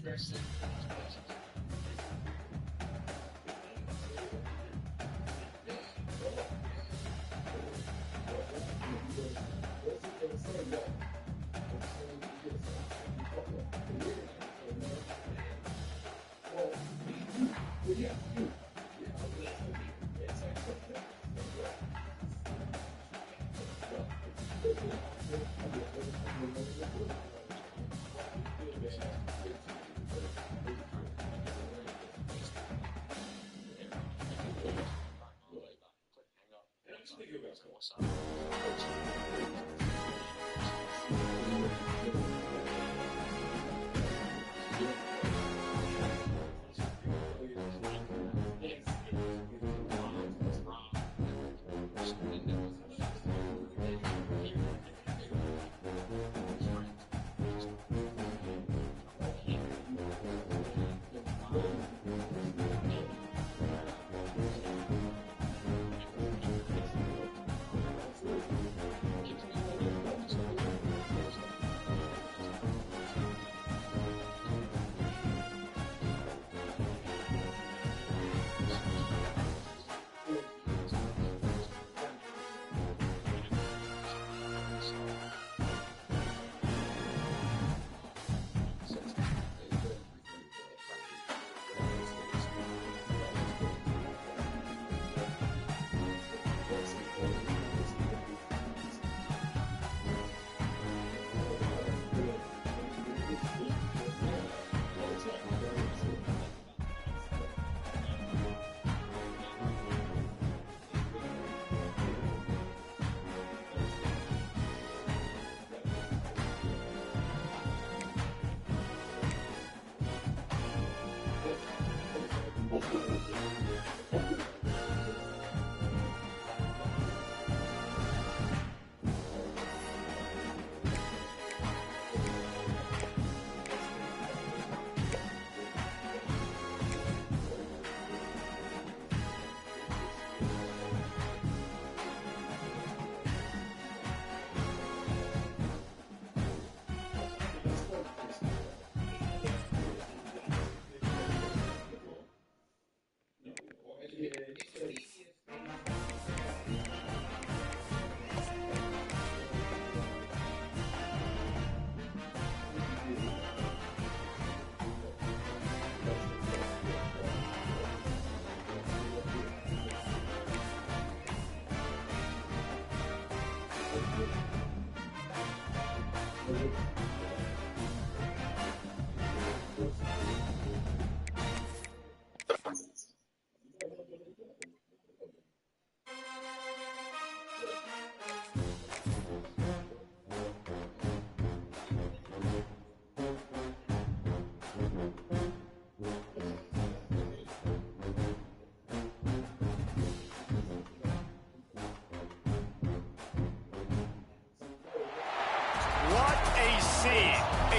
A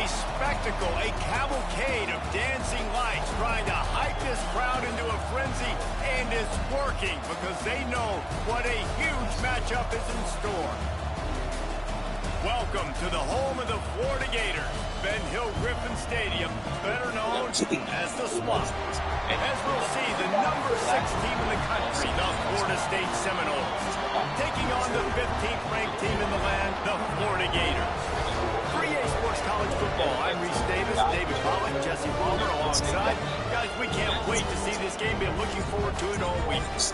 spectacle, a cavalcade of dancing lights trying to hype this crowd into a frenzy, and it's working because they know what a huge matchup is in store. Welcome to the home of the Florida Gators, Ben Hill Griffin Stadium, better known as the Swamp. And as we'll see, the number 6 team in the country, the Florida State Seminoles, taking on the 15th ranked team in the land, the Florida Gators. 3A Sports College Football. I'm Reese Davis, David Pollock, Jesse Palmer alongside. Guys, we can't wait to see this game. Been looking forward to it all week. The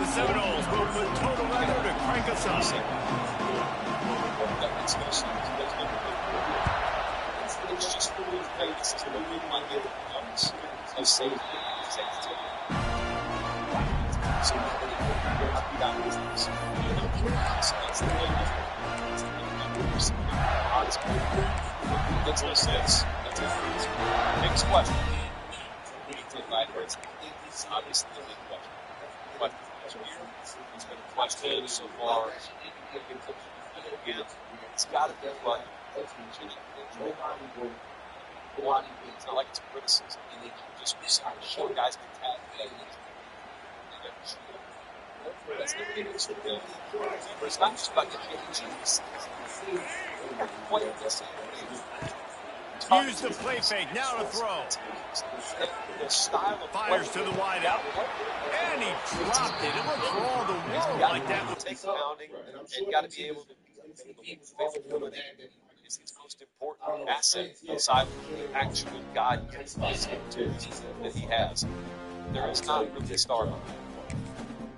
Seminoles will put total effort to crank us up. It's just really famous to the mid one year becomes so safe and sensitive. So you're happy that business. You know, so it's the way it's the numbers. Makes no sense. That's it. Next question. We need to backwards. It's obviously the big question. What it's been a question so far. Again, it's got to be fun. It's not like it's criticism. Just show guys can tap. But it's not just about getting injuries. Use the play fake, now to throw. The style of fires to the wide out. And he dropped it. It looked for all the world like that. Take pounding and got to be able to be faithful with it. Is his most important asset aside from the actual God-given opportunities that he has. There is not really a star behind him.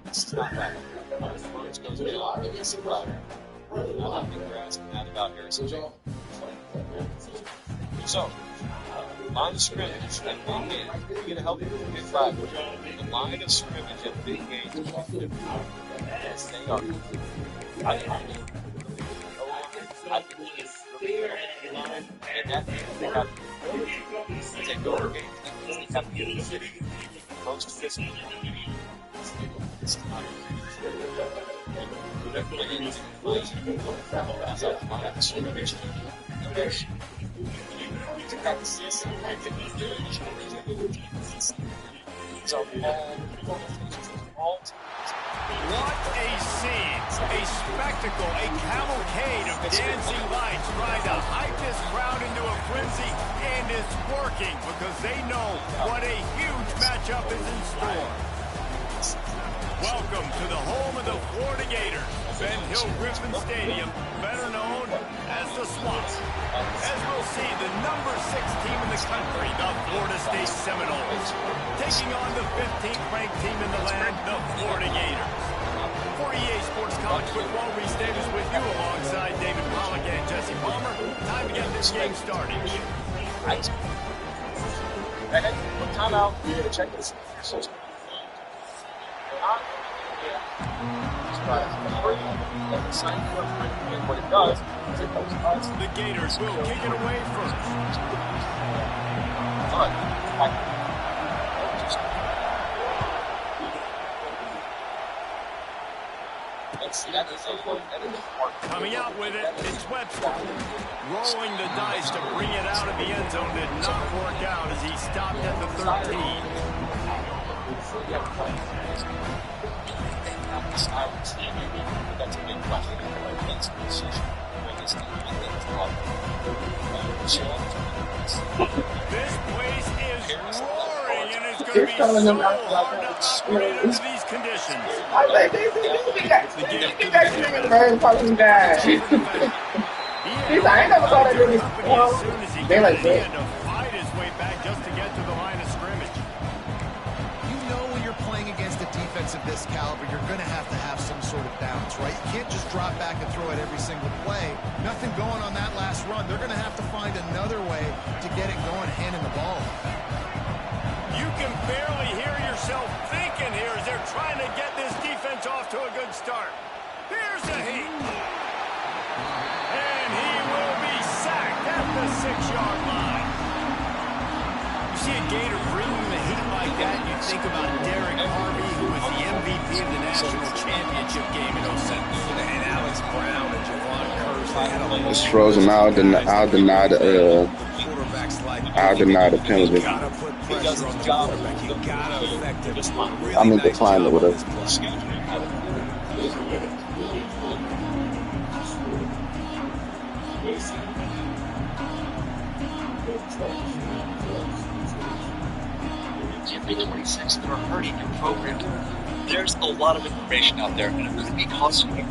This is not that. Burns goes down. It's a problem. I don't think we're asking that about Harrison Jr. So, line of scrimmage at big game. You're going to help you get back. The line of scrimmage at big game. Yes, they are. I think it's really good. And that means they have to take over games. They have to get the most physical. It's not What a scene, a spectacle, a cavalcade of dancing lights trying to hype this crowd into a frenzy, and it's working because they know what a huge matchup is in store. Welcome to the home of the Florida Gators, Ben Hill Griffin Stadium, better known as the Swamp. As we'll see, the number 6 team in the country, the Florida State Seminoles, taking on the 15th ranked team in the land, the Florida Gators. For EA Sports College Football, Reese Davis with you alongside David Pollock and Jesse Palmer. Time to get this game started. Time out. Check this. What it does is it helps us. The Gators will kick it away first. Coming out with it, it's Webster. Rolling the dice to bring it out of the end zone did not work out as he stopped at the 13. That's a big question. This place is roaring, and it's going to be so hard to operate under these conditions. He's I ain't never thought I'd do this. They like He had to fight his way back just to get to the line of scrimmage. You know when you're playing against a defense of this caliber, you're going to have some sort of balance, right? You can't just drop back and throw it every single play. Nothing going on that last run. They're going to have to find another way to get it going, handing the ball. You can barely hear yourself thinking here as they're trying to get this defense off to a good start. Here's a heat. And he will be sacked at the 6-yard line. You see a Gator bringing the heat like that, you think about Derek Harvey, who was the MVP of the national championship game in 07. And Alex Brown and Javon Curse. It's frozen. I'll deny the penalty. I mean, decline or whatever. B26 that are hurting your program. There's a lot of information out there, and it really be costing you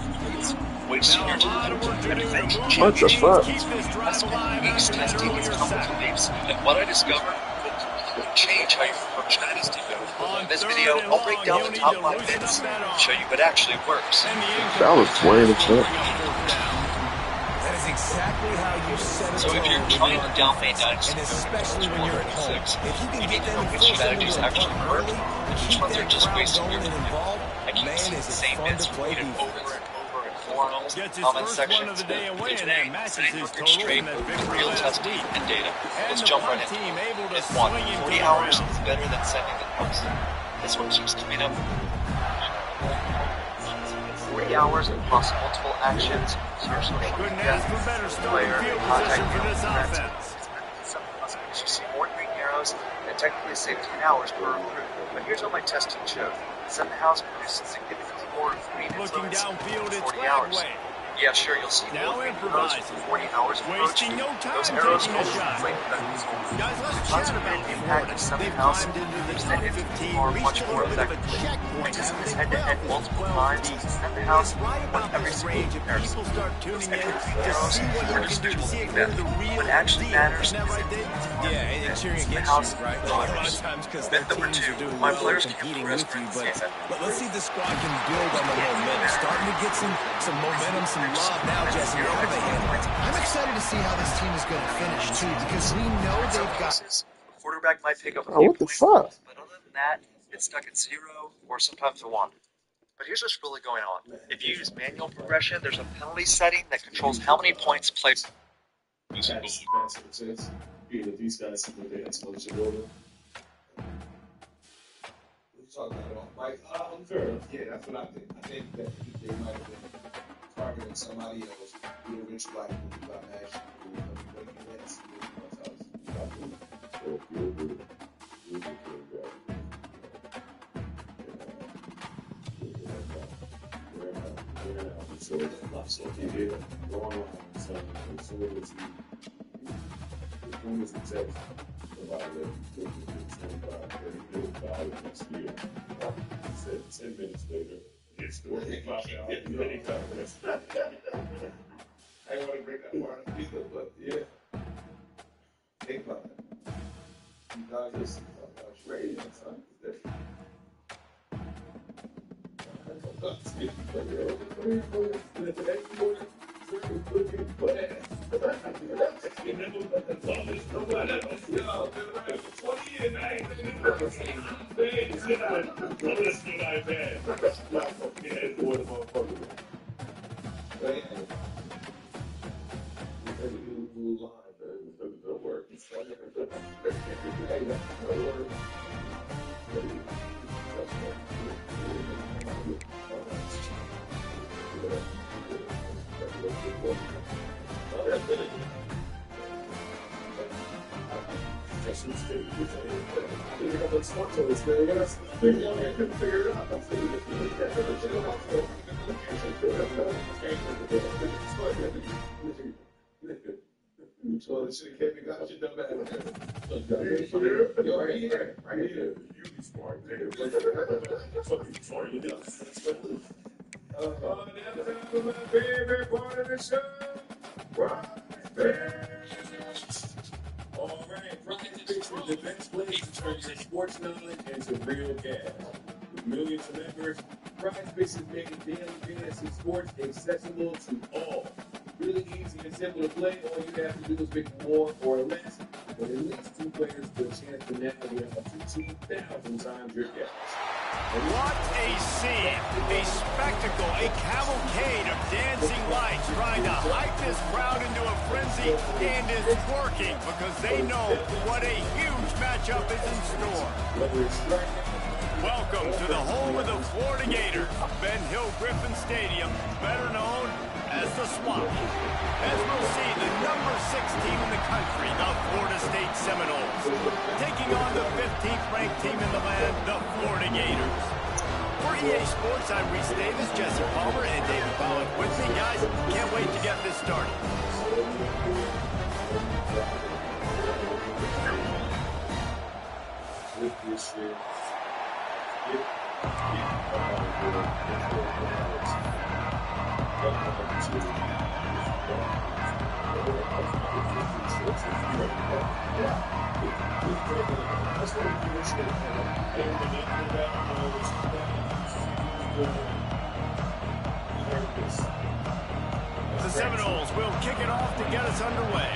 wasting your time and attention. What the fuck? That's been weeks testing these couple of weeks, and what I discovered would change how you approach dynasty building. In this video, I'll break down the top 5 bits and show you what actually works. That was weird as fuck. Exactly how you set it. So if you're trying to dominate dynasty, and especially when you're at home, if you can get them which strategies actually work, and which ones are just wasting your time. I keep seeing the same bits repeated over and over in forums, comment sections, and today, saying looking straight with real testing and data. Let's jump right in. Myth 1, 40 hours is better than sending the post. This one keeps coming up. 40 hours across multiple actions, your social media, player, contact, technically save 10 hours per route. But here's what my testing showed. 7 house produces significantly more green Looking influence downfield, in it's 40 hours. Ragway. Yeah, sure, you'll see Now more green arrows improvising. for 40 hours Wasting approaching. no time Those arrows taking a only shot. inflate that result. Guys, The let's chat concentrated about impact Florida. of 7 They've house climbed into the moves top the infantry 15, bar reached much a more little bit of a effectively. checkpoint. Practicing Now this they head-to-head playoff is multiple 12 times, deep. 7 house It's right won about every this single range if comparison. people start Those tuning in extra green to arrows see what are you can do, to individual see if feedback. you're the real What actually deal. matters Isn't that is right, the Dave? Yeah, and cheering Seven against house you, right? A voters. lot of times because Myth their number teams 2, are doing my well, players they're can competing progress with you. during the But season. let's see if the squad can build on the momentum. Starting to get some momentum, some love now, Jesse. How do they handle it? I'm excited to see how this team is going to finish, too, because we know In some they've got... cases, the quarterback might pick up a Oh, few what the points, fuck? but other than that, it's stuck at 0 or sometimes a 1. But here's what's really going on. If you use manual progression, there's a penalty setting that controls how many points players. These guys see what they exponential building. What you talking about? Like, fair. Yeah, that's what I think. I think that they might have been targeting somebody else who eventually like got national. So he did go on so it's one is success. A lot of that you took $25, $30 next year. He said 10 minutes later, it's the way pop out. And then he got this. I didn't want to break that part of either, but yeah. Think about that. You guys are trading on something different. So this should have kept me got you done back. You're right here. Right here. You be smart, nigga. Fucking smart, you know. That's my favorite part of the show. All right, Prize Picks is the best place to turn your sports knowledge into real cash. With millions of members, Prize Picks is making daily fantasy sports accessible to all. Really easy and simple to play. All you have to do is pick more or less, but at least 2 players for a chance to net win up to 2,000 times your cash. What a scene, a spectacle, a cavalcade of dancing lights trying to hype this crowd into a frenzy, and is working because they know what a huge matchup is in store. Welcome to the home of the Florida Gators, Ben Hill Griffin Stadium, better known as the Swamp. As we'll see, the number 6 team in the country, the Florida State Seminoles, taking on the 15th ranked team in the land, the Florida Gators. For EA Sports, I'm Reese Davis, Jesse Palmer, and David Pollock with me. Guys, can't wait to get this started. The Seminoles will kick it off to get us underway.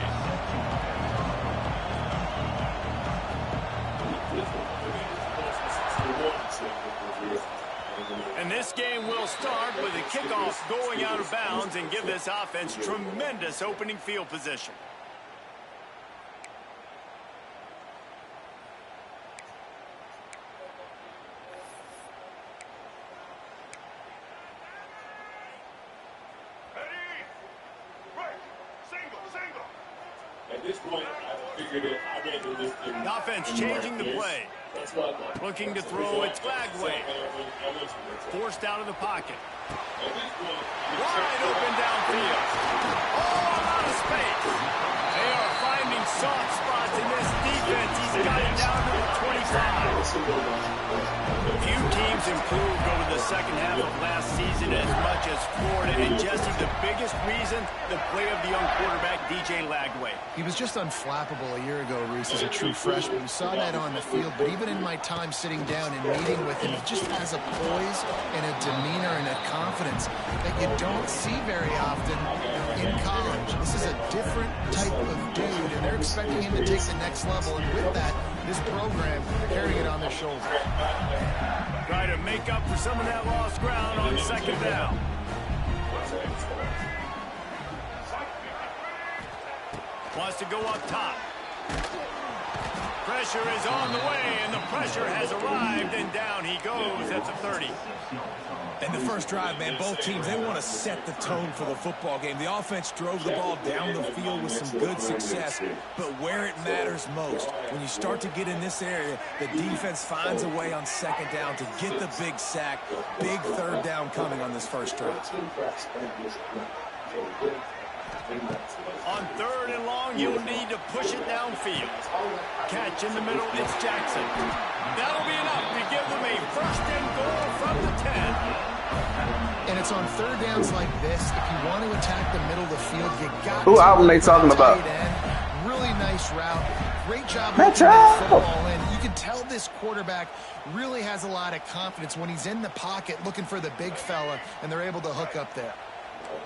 And this game will start with a kickoff going out of bounds and give this offense tremendous opening field position. this point, I figured that I'd rather just The offense changing the play. Looking to throw it Lagway. Forced out of the pocket. Wide open downfield. Oh, out of space. They are finding soft spots in this defense. He's got it down to the 25. Few teams improved over the second half of last season as much as Florida. And Jesse, the biggest reason, the play of the young quarterback, DJ Lagway. He was just unflappable a year ago, Reese, as a true freshman. We saw that on the field, but even in my time sitting down and meeting with him, he just has a poise and a demeanor and a confidence that you don't see very often in college. This is a different type of dude, and they're expecting him to take the next level, and with that, this program carrying it on their shoulders. Try to make up for some of that lost ground on second down. Wants to go up top. Pressure is on the way, and the pressure has arrived, and down he goes at the 30. And the first drive, man, both teams, they want to set the tone for the football game. The offense drove the ball down the field with some good success, but where it matters most, when you start to get in this area, the defense finds a way on second down to get the big sack. Big third down coming on this first drive. On third and long, you'll need to push it downfield. Catch in the middle, it's Jackson. That'll be enough to give them a first and goal from the 10. And it's on third downs like this, if you want to attack the middle of the field, you got Who to album they talking about? Really nice route. Great job Ncaa. getting that football in. You can tell this quarterback really has a lot of confidence when he's in the pocket looking for the big fella, and they're able to hook up there.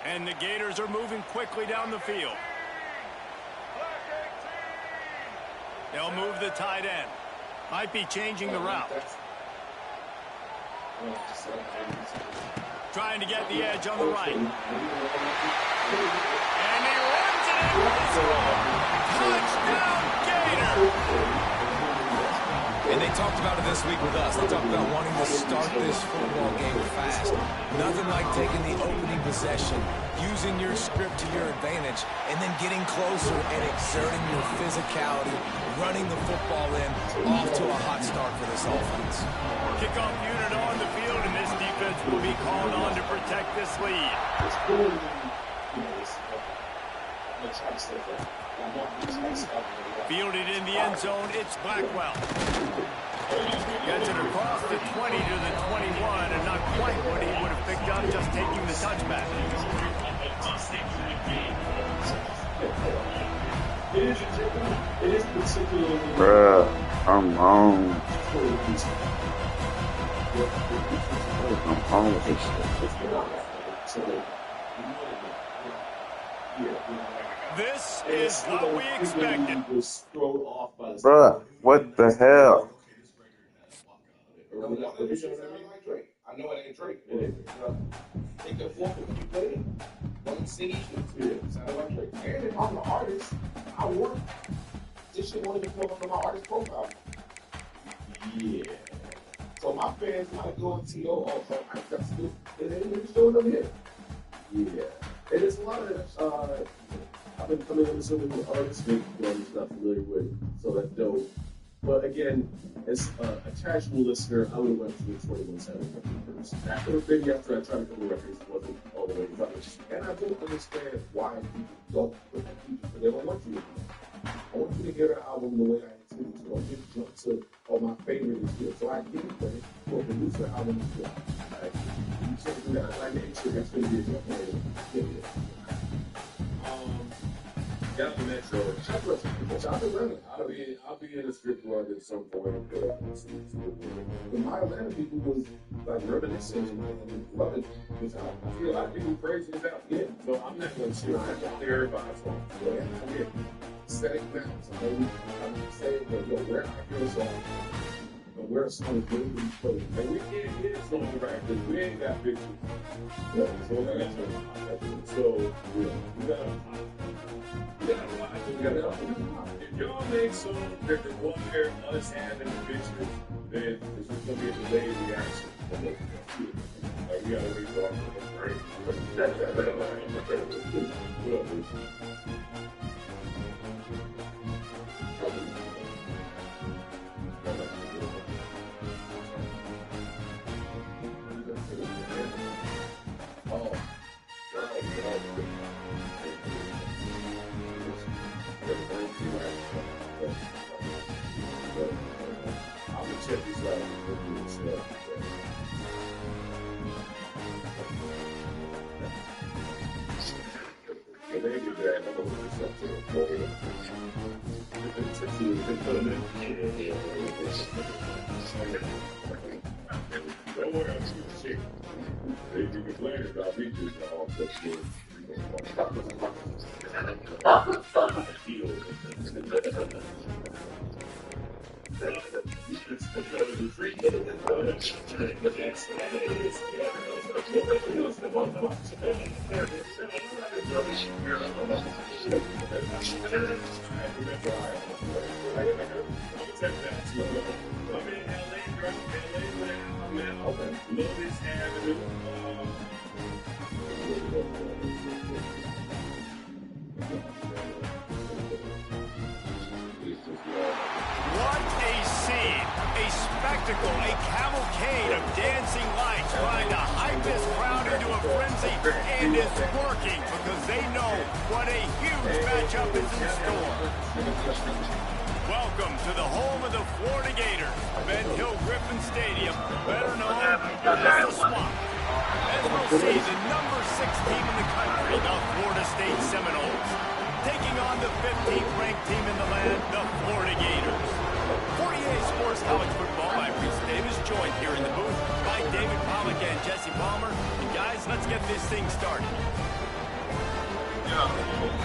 And the Gators are moving quickly down the field. They'll move the tight end. Might be changing the route. Trying to get the edge on the right. And he runs it in for the score. Touchdown, Gator! And they talked about it this week with us. They talked about wanting to start this football game fast. Nothing like taking the opening possession, using your script to your advantage, and then getting closer and exerting your physicality, running the football in, off to a hot start for this offense. Kickoff unit on the field, and this defense will be called on to protect this lead. Fielded in the end zone, it's Blackwell. Gets it across the 20 to the 21, and not quite what he would have picked up just taking the touchback. Bruh, I'm on. I'm on with this shit. This is what we expected. Bruh, what the hell? I know it ain't Drake. Take the fork and keep playing. Don't sing it. Sound like Drake. And if I'm the artist, I want this shit want to be come from my artist profile. Yeah. So my fans might go and see, oh, I got still, and then they're showing them here. Yeah. And it's a lot of, I've been coming in some of the artists that I'm not familiar with, so that's dope. But again, as a casual listener, I would have went to the 21 Savage record first. After the video, after I tried to come to records, it wasn't all the way right. And I don't understand why people don't put that feature, but they don't want you to do that. I want you to hear the album the way I intended to. I want you to jump to all my favorite is good. So I give it credit for a producer album as well. Right? You can't do that. I make sure that's going to be a jump on it. Got the Metro. I'll be in a strip club at some point. But my Atlanta people was like reminiscing and loving this album. I see a lot of people praising this album. Yeah, so I'm not going to shit on it. I'm there by so I'm here. Setting that. So I'm saying, yo, where I hear a song, where a song is really played. And we can't hear a song right because we ain't got pictures. So we got if y'all make songs that require us having the pictures, then it's just going to be a delayed reaction. Like, we got to wait for the break. What up, Don't worry, I'm too sick. They can complain about me doing all that shit. What a scene, a spectacle, a cavalcade of dancing lights trying to hype this crowd into a frenzy, and it's working because they know what a huge matchup is in store. Welcome to the home of the Florida Gators, Ben Hill Griffin Stadium, better known as the Swamp. As we'll see, the number 6 team in the country, the Florida State Seminoles, taking on the 15th ranked team in the land, the Florida Gators. 48 Sports College Football by Reese Davis, joined here in the booth by David Pollock and Jesse Palmer. And guys, let's get this thing started.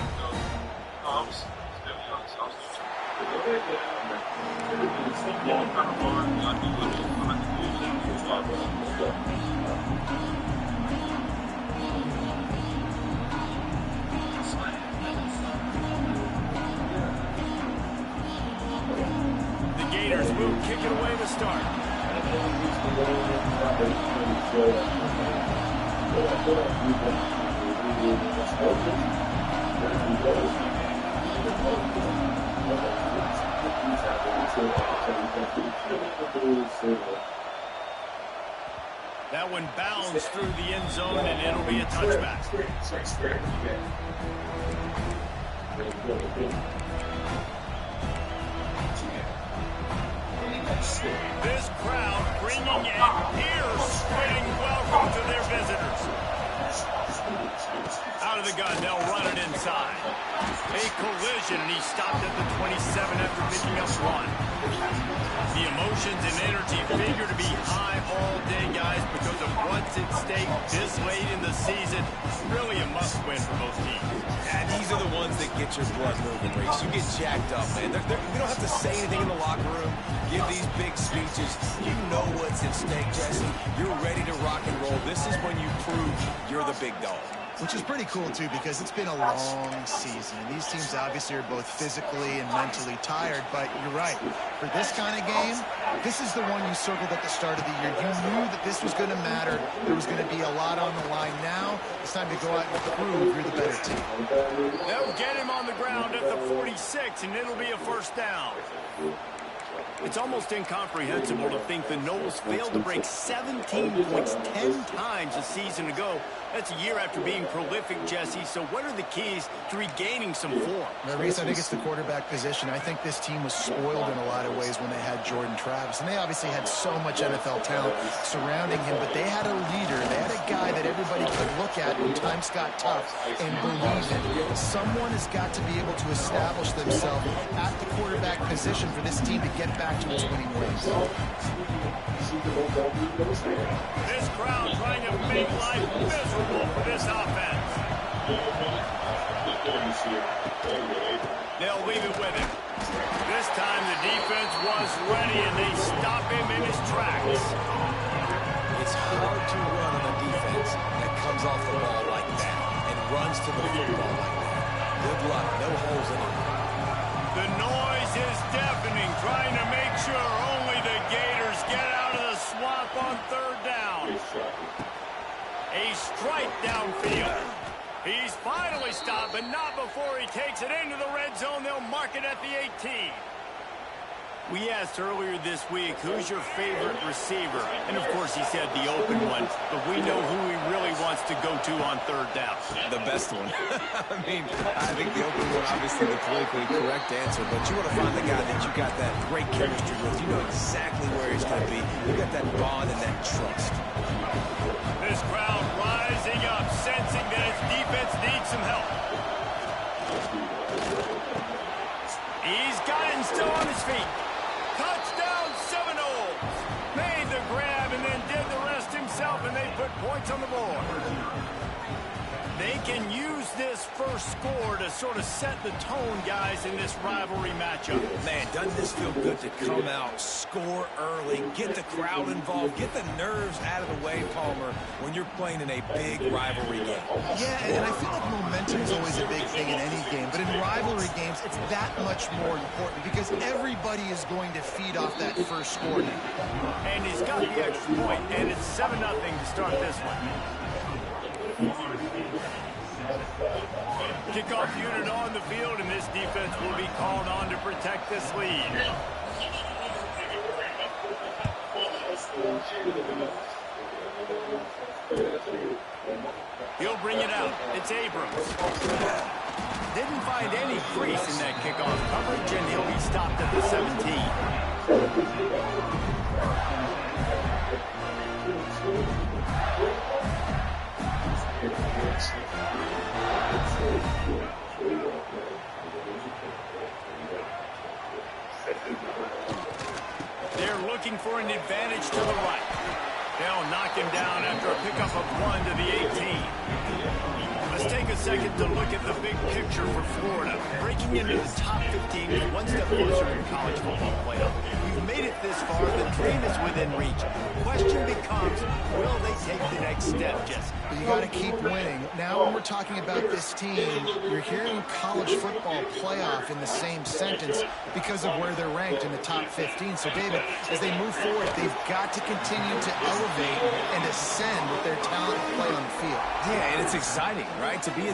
The Gators will kick it away to start. That one bounds through the end zone, and it'll be a touchback. This crowd bringing an ear-splitting welcome to their visitors. Out of the gun, they'll run it inside. A collision, and he stopped at the 27 after picking up 1. The emotions and energy figure to be high all day, guys, because of what's at stake this late in the season. Really a must-win for both teams. And these are the ones that get your blood moving, Reese. You get jacked up, man. You don't have to say anything in the locker room. Give these big speeches. You know what's at stake, Jesse. You're ready to rock and roll. This is when you prove you're the big dog. Which is pretty cool, too, because it's been a long season. These teams obviously are both physically and mentally tired, but you're right. For this kind of game, this is the one you circled at the start of the year. You knew that this was going to matter. There was going to be a lot on the line. Now, it's time to go out and prove you're the better team. They'll get him on the ground at the 46, and it'll be a first down. It's almost incomprehensible to think the Noles failed to break 17 points 10 times a season ago. That's a year after being prolific, Jesse. So what are the keys to regaining some form? Reese, I think it's the quarterback position. I think this team was spoiled in a lot of ways when they had Jordan Travis. And they obviously had so much NFL talent surrounding him, but they had a leader. They had a guy that everybody could look at when times got tough and believe in. Someone has got to be able to establish themselves at the quarterback position for this team to get back to its winning ways. This crowd trying to make life miserable for this offense. They'll leave it with him. This time the defense was ready, and they stop him in his tracks. It's hard to run on a defense that comes off the ball like that and runs to the football like that. Good luck. No holes in it. The noise is deafening, trying to make sure only the Gators get out of the swamp on third down. A strike downfield. He's finally stopped, but not before he takes it into the red zone. They'll mark it at the 18. We asked earlier this week, who's your favorite receiver? And, of course, he said the open one, but we know who he really wants to go to on third down. The best one. I mean, I think the open one, obviously the politically correct answer, but you want to find the guy that you got that great chemistry with. You know exactly where he's going to be. You got that bond and that trust. This crowd rising up, sensing that its defense needs some help. He's got it and still on his feet. Touchdown Seminoles. Made the grab and then did the rest himself, and they put points on the board. They can use this first score to sort of set the tone, guys, in this rivalry matchup. Man, doesn't this feel good to come out, score early, get the crowd involved, get the nerves out of the way, Palmer, when you're playing in a big rivalry game. Yeah, and I feel like momentum is always a big thing in any game, but in rivalry games, it's that much more important because everybody is going to feed off that first score now. And he's got the extra point, and it's 7-0 to start this one. Kickoff unit on the field, and this defense will be called on to protect this lead. He'll bring it out. It's Abrams. Didn't find any crease in that kickoff coverage, and he'll be stopped at the 17. They're looking for an advantage to the right. They'll knock him down after a pickup of 1 to the 18. Let's take a second to look at the big picture for Florida. Breaking into the top 15 is one step closer to the college football playoff. We've made it this far. The dream is within reach. The question becomes, will they take the next step, Jesse? But you got to keep winning. Now when we're talking about this team, you're hearing college football playoff in the same sentence because of where they're ranked in the top 15. So, David, as they move forward, they've got to continue to elevate and ascend with their talent and play on the field. Yeah, and it's exciting, right? To be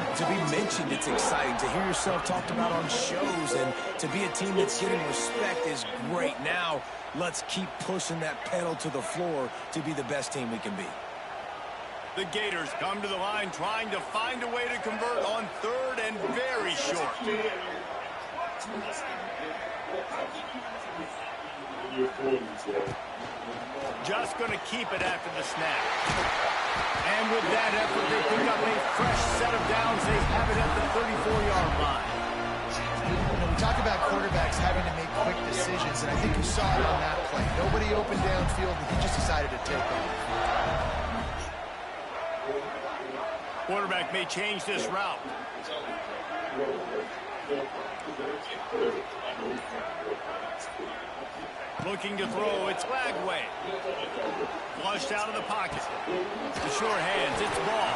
mentioned, it's exciting. To hear yourself talked about on shows and to be a team that's getting respect is great. Now, let's keep pushing that pedal to the floor to be the best team we can be. The Gators come to the line trying to find a way to convert on 3rd and very short. Just going to keep it after the snap. And with that effort, they pick up a fresh set of downs. They have it at the 34-yard line. You know, we talk about quarterbacks having to make quick decisions, and I think you saw it on that play. Nobody open downfield, and he just decided to take off. Quarterback may change this route. Looking to throw, it's Lagway. Flushed out of the pocket. The sure hands, it's ball.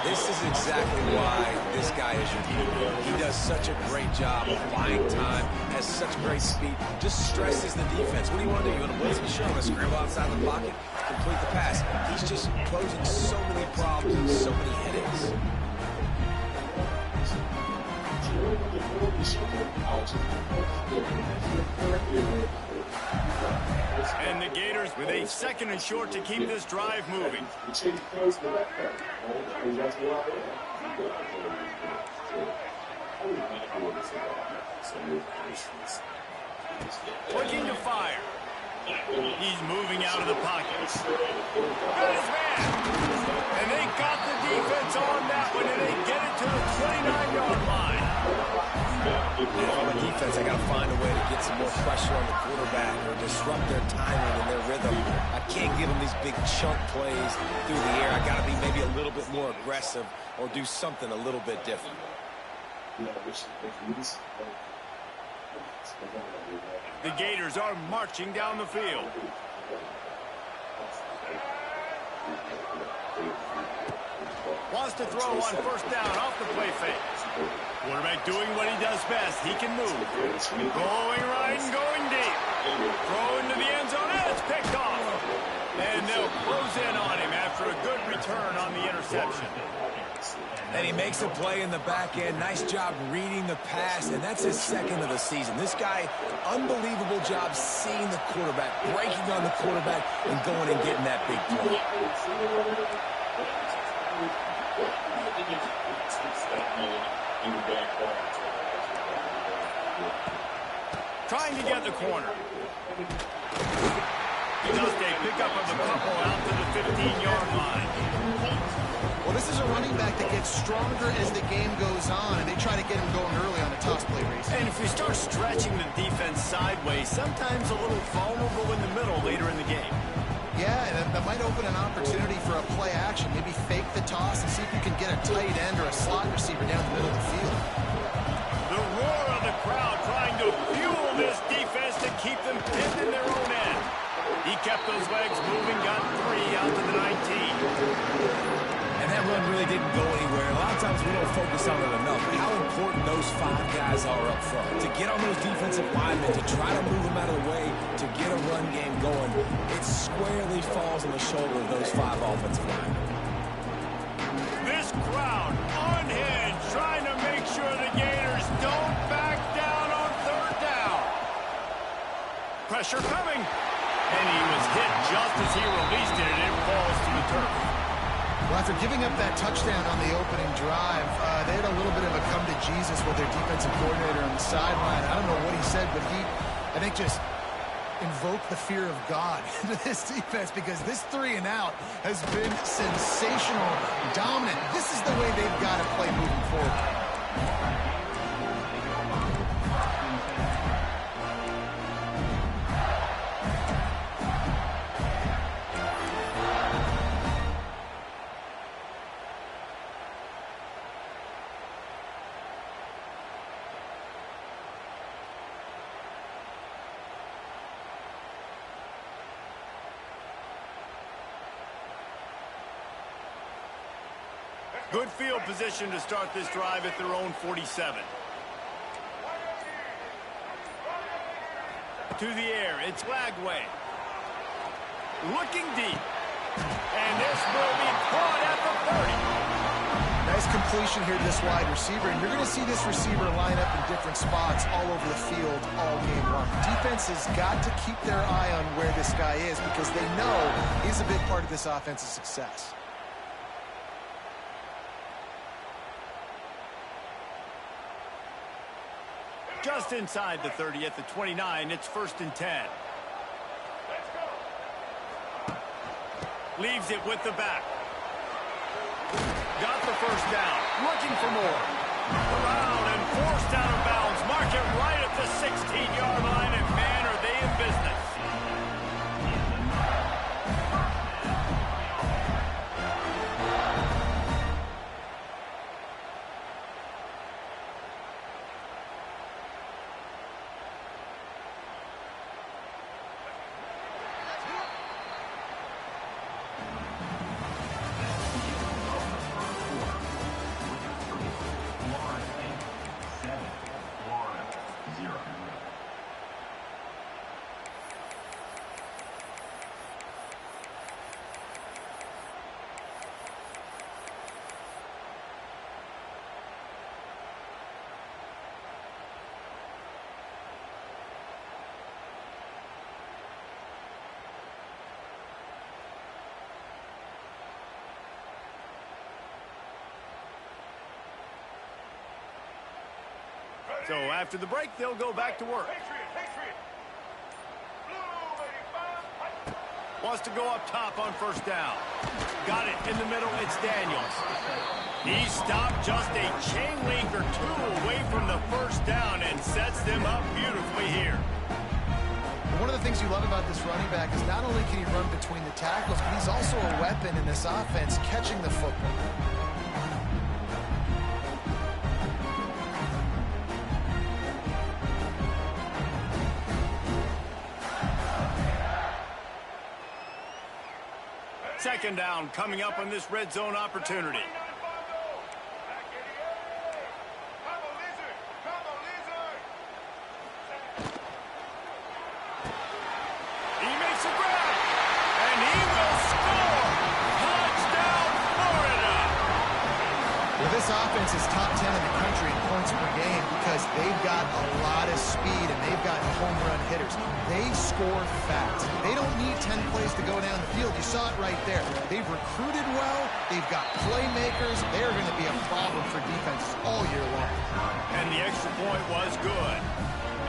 This is exactly why this guy is unique. He does such a great job of buying time, has such great speed, just stresses the defense. What do you want to do? You want to blitz him? Sure, I'm going to scramble outside the pocket, complete the pass. He's just posing so many problems and so many headaches. And the Gators with a 2nd and short to keep this drive moving. Looking to fire. He's moving out of the pocket. Got his man. And they got the defense on that one, and they get it to the 29-yard line. If I'm a defense, I got to find a way to get some more pressure on the quarterback or disrupt their timing and their rhythm. I can't give them these big chunk plays through the air. I got to be maybe a little bit more aggressive or do something a little bit different. The Gators are marching down the field. Wants to throw on 1st down off the play fake. Quarterback doing what he does best. He can move. Going right and going deep. Throw into the end zone, and it's picked off. And they'll close in on him after a good return on the interception. And he makes a play in the back end. Nice job reading the pass, and that's his 2nd of the season. This guy, unbelievable job seeing the quarterback, breaking on the quarterback, and going and getting that big play. Trying to get the corner. He does a pickup of a couple out to the 15-yard line. Well, this is a running back that gets stronger as the game goes on, and they try to get him going early on a toss play race. And if you start stretching the defense sideways, sometimes a little vulnerable in the middle later in the game. Yeah, and that might open an opportunity for a play action. Maybe fake the toss and see if you can get a tight end or a slot receiver down the middle of the field. The roar of the crowd trying to fuel this defense to keep them pinned in their own end. He kept those legs moving, got 3 out to the 19. And that run really didn't go anywhere. A lot of times we don't focus on it enough. How important those 5 guys are up front. To get on those defensive linemen, to try to move them out of the way, to get a run game going, it squarely falls on the shoulder of those 5 offensive linemen. This crowd unhinged, trying to make sure the Gators don't back down on 3rd down. Pressure coming. And he was hit just as he released it, and it falls to the turf. Well, after giving up that touchdown on the opening drive, they had a little bit of a come to Jesus with their defensive coordinator on the sideline. I don't know what he said, but he, I think, just invoked the fear of God into this defense, because this 3 and out has been sensational, dominant. This is the way they've got to play moving forward. Good field position to start this drive at their own 47. To the air, it's Lagway. Looking deep. And this will be caught at the 30. Nice completion here to this wide receiver, and you're going to see this receiver line up in different spots all over the field all game long. Defense has got to keep their eye on where this guy is, because they know he's a big part of this offense's success. Just inside the 30 at the 29, it's 1st and 10. Leaves it with the back. Got the 1st down. Looking for more. Around and forced out of bounds. Mark it right at the 16-yard line, and man, are they in business. So after the break, they'll go back to work. Wants to go up top on 1st down. Got it in the middle. It's Daniels. He stopped just a chain link or 2 away from the 1st down and sets them up beautifully here. One of the things you love about this running back is not only can he run between the tackles, but he's also a weapon in this offense catching the football. Second down coming up on this red zone opportunity. He makes a grab, and he will score. Touchdown, Florida. Well, this offense is top 10 in the country in points per game because they've got a lot of speed and they've got home run hitters. They score fast. They don't need 10 plays to go down the field. You saw it right there. They've recruited well. They've got playmakers. They're going to be a problem for defenses all year long. And the extra point was good.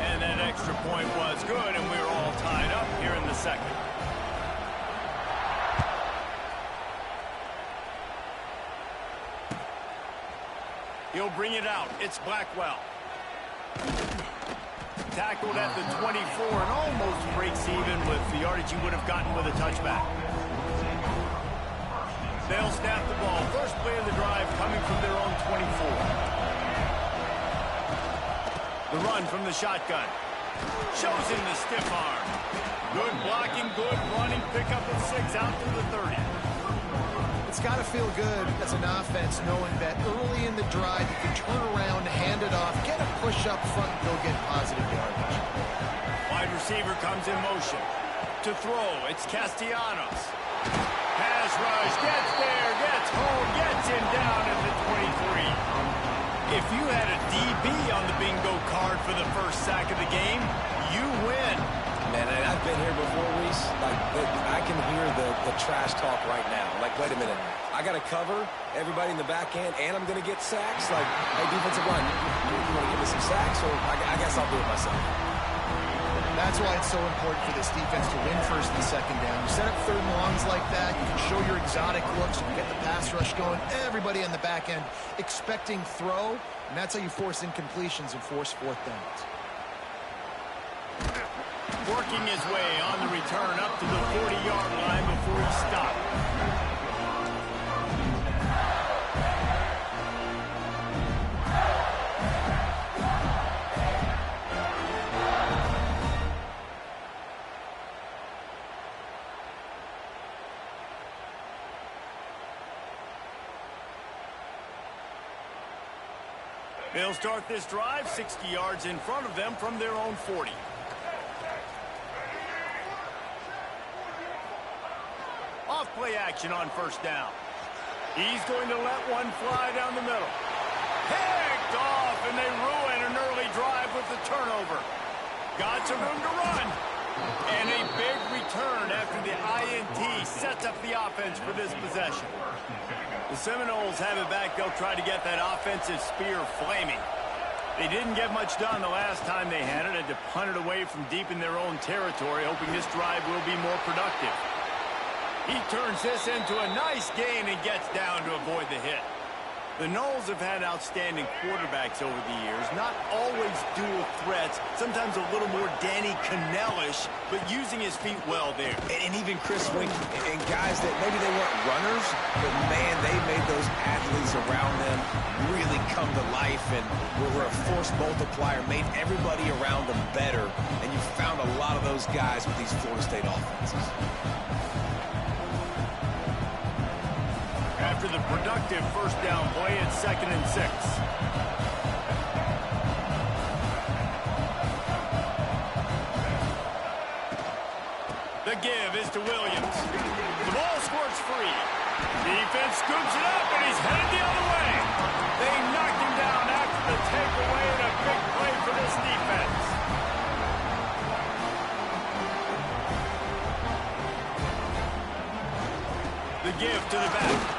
And that extra point was good, and we're all tied up here in the second. He'll bring it out. It's Blackwell. tackled at the 24 and almost breaks even with the yardage he would have gotten with a touchback. They'll snap the ball. First play of the drive coming from their own 24. The run from the shotgun. Shows him the stiff arm. Good blocking, good running. Pickup of 6 out to the 30. It's got to feel good as an offense knowing that early in the drive you can turn around, hand it off, get a push up front, and go get positive yardage. Wide receiver comes in motion. To throw, it's Castellanos. Pass rush, gets there, gets home, gets him down at the 23. If you had a DB on the bingo card for the first sack of the game, you win. Man, I've been here before, Reese. Like, I can hear the trash talk right now. Like, wait a minute. I got to cover everybody in the back end, and I'm going to get sacks? Like, hey, defensive line, you want to give me some sacks? Or I guess I'll do it myself. That's why it's so important for this defense to win first and second down. You set up third and longs like that, you can show your exotic looks, you can get the pass rush going, everybody on the back end expecting throw, and that's how you force incompletions and force fourth downs. Working his way on the return up to the 40-yard line before he stopped. They'll start this drive 60 yards in front of them from their own 40. Off play action on first down. He's going to let one fly down the middle. Picked off, and they ruin an early drive with the turnover. Got some room to run. And a big return after the INT sets up the offense for this possession. The Seminoles have it back. They'll try to get that offensive spear flaming. They didn't get much done the last time they had it, and to punt it away from deep in their own territory, hoping this drive will be more productive. He turns this into a nice gain and gets down to avoid the hit. The Noles have had outstanding quarterbacks over the years, not always dual threats, sometimes a little more Danny Cannell-ish, but using his feet well there. And even Chris Wink and guys that maybe they weren't runners, but man, they made those athletes around them really come to life and were a force multiplier, made everybody around them better, and you found a lot of those guys with these Florida State offenses. After the productive first down play, it's 2nd and 6. The give is to Williams. The ball squirts free. Defense scoops it up, and he's headed the other way. They knocked him down after the takeaway, and a big play for this defense. The give to the back.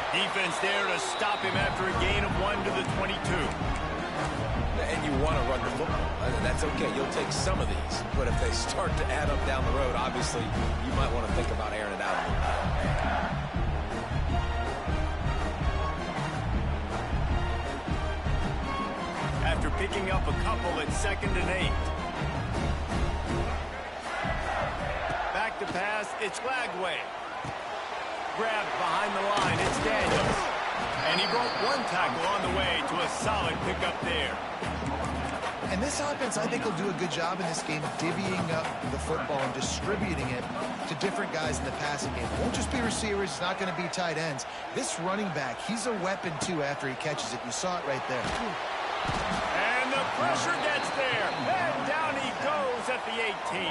Defense there to stop him after a gain of 1 to the 22. And you want to run the football. That's okay. You'll take some of these. But if they start to add up down the road, obviously, you might want to think about airing it out a little bit. After picking up a couple at 2nd and 8. Back to pass, it's Lagway. Grabbed behind the line, it's Daniels. And he broke one tackle on the way to a solid pickup there. And this offense, I think, will do a good job in this game divvying up the football and distributing it to different guys in the passing game. It won't just be receivers. It's not going to be tight ends. This running back, he's a weapon, too, after he catches it. You saw it right there. And the pressure gets there. And down he goes at the 18.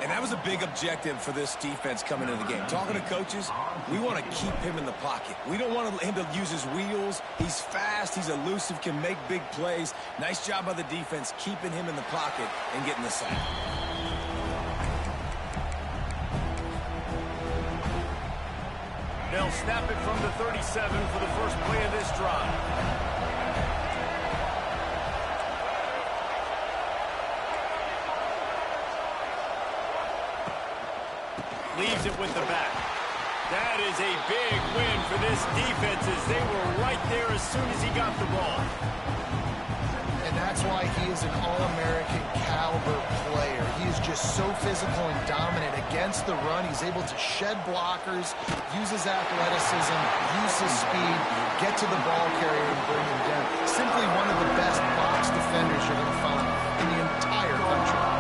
And that was a big objective for this defense coming into the game. Talking to coaches, we want to keep him in the pocket. We don't want him to use his wheels. He's fast, he's elusive, can make big plays. Nice job by the defense keeping him in the pocket and getting the sack. They'll snap it from the 37 for the first play of this drive. Leaves it with the back. That is a big win for this defense as they were right there as soon as he got the ball. And That's why he is an All-American caliber player. He is just so physical and dominant against the run. He's able to shed blockers, use his athleticism, use his speed, get to the ball carrier and bring him down. Simply one of the best box defenders you're going to find in the entire country.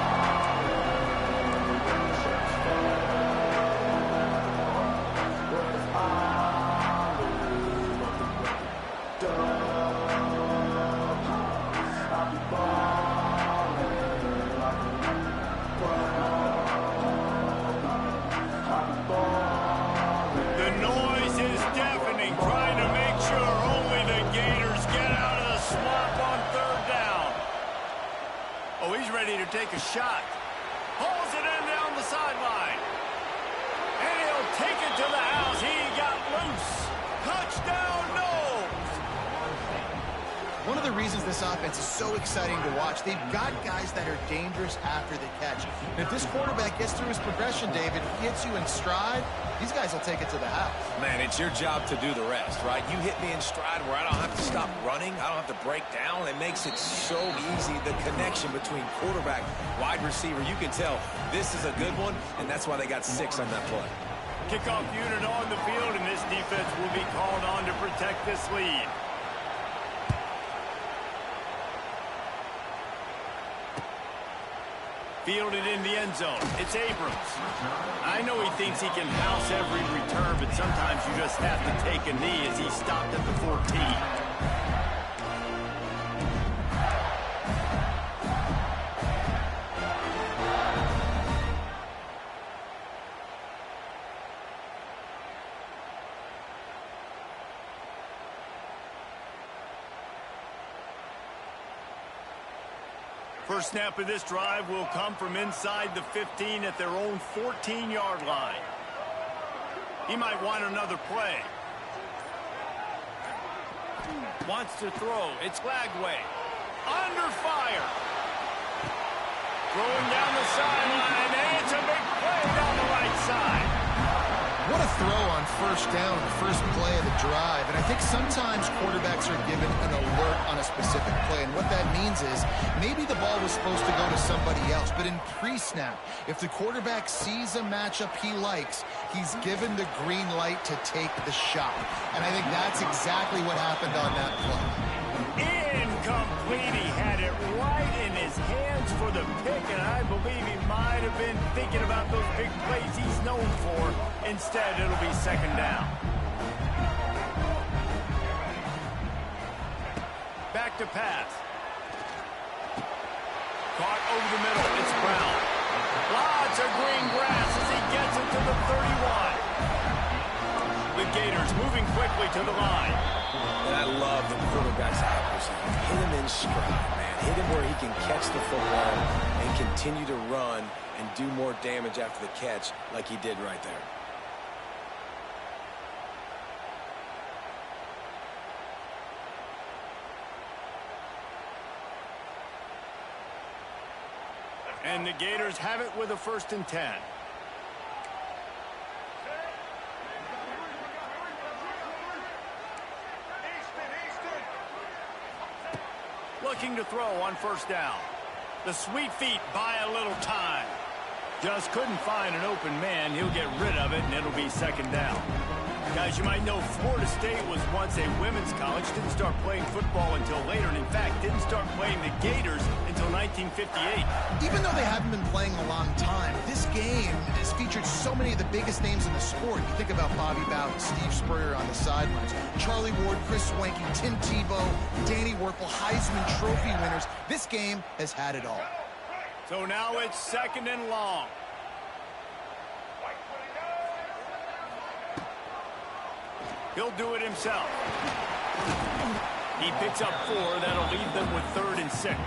Take a shot. Pulls it in down the sideline. And he'll take it to the house. He got loose. Touchdown, Knowles. One of the reasons this offense is so exciting to watch, they've got guys that are dangerous after the catch. And if this quarterback gets through his progression, David, gets you in stride, these guys will take it to the house. Man, it's your job to do the rest, right? You hit me in stride where I don't have to stop running. I don't have to break down. It makes it so easy. The connection between quarterback, wide receiver, you can tell this is a good one, and that's why they got 6 on that play. Kickoff unit on the field, and this defense will be called on to protect this lead. Fielded in the end zone. It's Abrams. I know he thinks he can house every return, but sometimes you just have to take a knee as he stopped at the 14. First snap of this drive will come from inside the 15 at their own 14-yard line. He might want another play. Wants to throw. It's Lagway. Under fire. Throwing down the sideline, and it's a big play down the right side. What a throw on first down, the first play of the drive. And I think sometimes quarterbacks are given an alert on a specific play. And what that means is maybe the ball was supposed to go to somebody else. But in pre-snap, if the quarterback sees a matchup he likes, he's given the green light to take the shot. And I think that's exactly what happened on that play. Incomplete. He had it right in his hands for the pick, and I believe he might have been thinking about those big plays he's known for. Instead, it'll be second down. Back to pass. Caught over the middle. It's Brown. Lots of green grass as he gets it to the 31. The Gators moving quickly to the line. And I love the quarterback's accuracy. Hit him in stride, man. Hit him where he can catch the football and continue to run and do more damage after the catch like he did right there. And the Gators have it with a 1st and 10. Looking to throw on 1st down. The sweet feet buy a little time. Just couldn't find an open man. He'll get rid of it, and it'll be 2nd down. Guys, you might know Florida State was once a women's college. Didn't start playing football until later, and in fact, didn't start playing the Gators until 1958. Even though they haven't been playing a long time, this game has featured so many of the biggest names in the sport. You think about Bobby Bowden, Steve Spurrier on the sidelines, Charlie Ward, Chris Swanky, Tim Tebow, Danny Werfel, Heisman Trophy winners. This game has had it all. So now it's 2nd and long. He'll do it himself. He picks up 4. That'll leave them with 3rd and 6.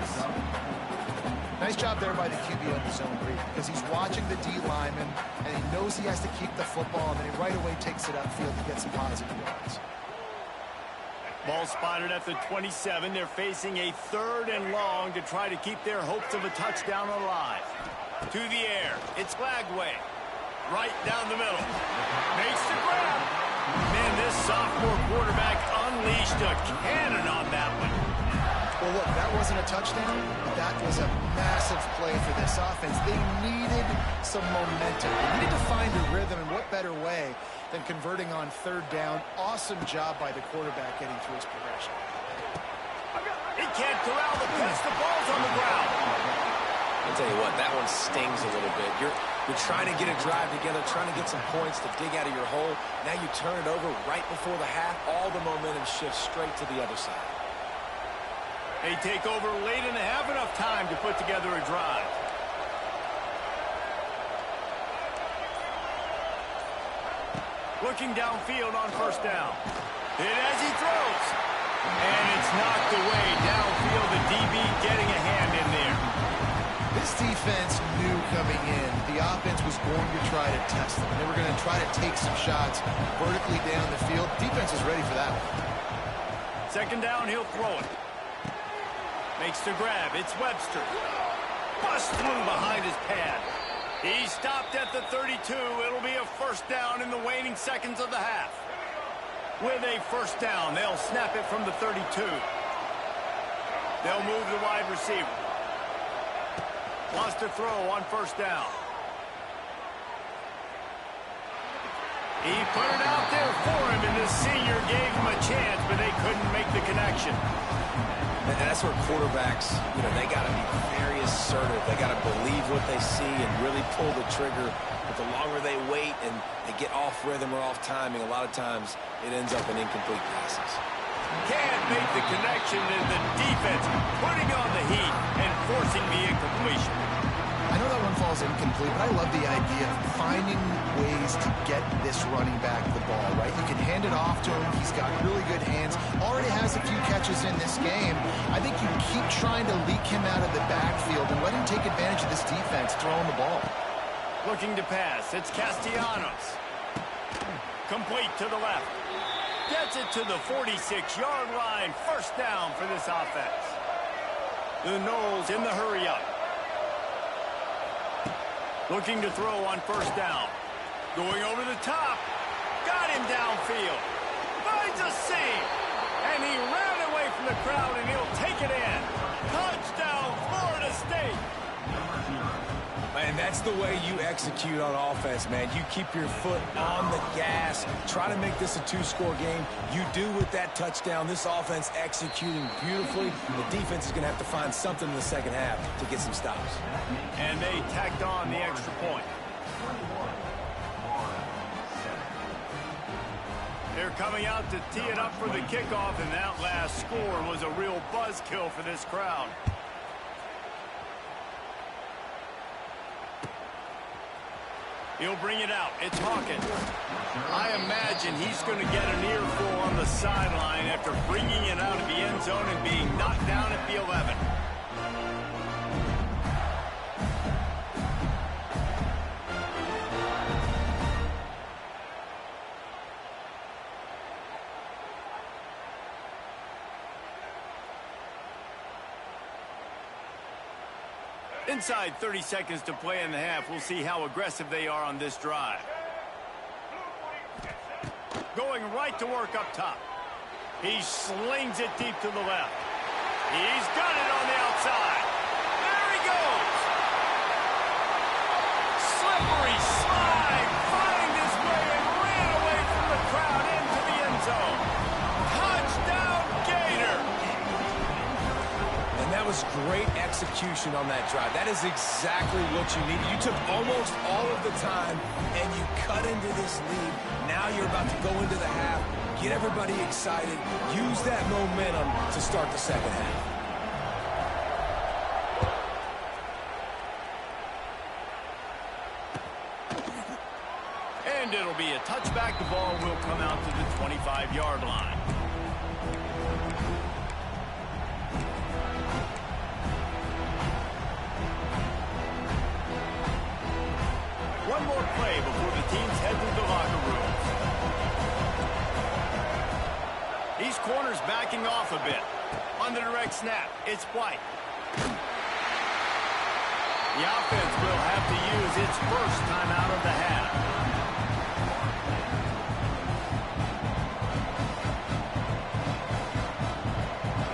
Nice job there by the QB on the zone read, because he's watching the D lineman, and he knows he has to keep the football, and then he right away takes it upfield to get some positive yards. Ball spotted at the 27. They're facing a 3rd and long to try to keep their hopes of a touchdown alive. To the air. It's Lagway. Right down the middle. Makes the grab. Man, this sophomore quarterback unleashed a cannon on that one. Well, look, that wasn't a touchdown, but that was a massive play for this offense. They needed some momentum. They needed to find a rhythm, and what better way than converting on third down. Awesome job by the quarterback getting through his progression. He can't corral the pitch. The ball's on the ground. I'll tell you what, that one stings a little bit. You're trying to get a drive together, trying to get some points to dig out of your hole. Now you turn it over right before the half. All the momentum shifts straight to the other side. They take over late and have enough time to put together a drive. Looking downfield on first down. Hit as he throws. And it's knocked away downfield. The DB getting a hand in there. This defense knew coming in the offense was going to try to test them. They were going to try to take some shots vertically down the field. Defense is ready for that one. Second down, he'll throw it. Makes the grab. It's Webster. Bust through behind his pad. He stopped at the 32. It'll be a first down in the waning seconds of the half. With a first down, they'll snap it from the 32. They'll move the wide receiver. Wants to throw on first down. He put it out there for him, and the senior gave him a chance, but they couldn't make the connection. And that's where quarterbacks, they got to be very assertive. They got to believe what they see and really pull the trigger. But the longer they wait and they get off rhythm or off timing, a lot of times it ends up in incomplete passes. Can't make the connection, and the defense putting on the heat and forcing the incompletion. I know that one falls incomplete, but I love the idea of finding ways to get this running back the ball, right? You can hand it off to him. He's got really good hands. Already has a few catches in this game. I think you keep trying to leak him out of the backfield and let him take advantage of this defense throwing the ball. Looking to pass. It's Castellanos. Complete to the left. Gets it to the 46-yard line. First down for this offense. The Knowles in the hurry-up. Looking to throw on first down. Going over the top. Got him downfield. Finds a seam. And he ran away from the crowd, and he'll take it in. Touchdown, Florida State. Man, that's the way you execute on offense, man. You keep your foot on the gas. Try to make this a two-score game. You do with that touchdown. This offense executing beautifully. The defense is going to have to find something in the second half to get some stops. And they tacked on the extra point. They're coming out to tee it up for the kickoff, and that last score was a real buzzkill for this crowd. He'll bring it out. It's Hawkins. I imagine he's going to get an earful on the sideline after bringing it out of the end zone and being knocked down at the 11. Inside 30 seconds to play in the half. We'll see how aggressive they are on this drive. Going right to work up top. He slings it deep to the left. He's got it on the outside. There he goes. Slippery slide. Find his way and ran away from the crowd into the end zone. Touchdown, Gator. And that was great execution on that drive. That is exactly what you needed. You took almost all of the time, and you cut into this lead. Now you're about to go into the half, get everybody excited, use that momentum to start the second half. And it'll be a touchback. The ball will come out to the 25-yard line. One more play before the teams head to the locker rooms. These corners backing off a bit. On the direct snap, it's White. The offense will have to use its first time out of the half.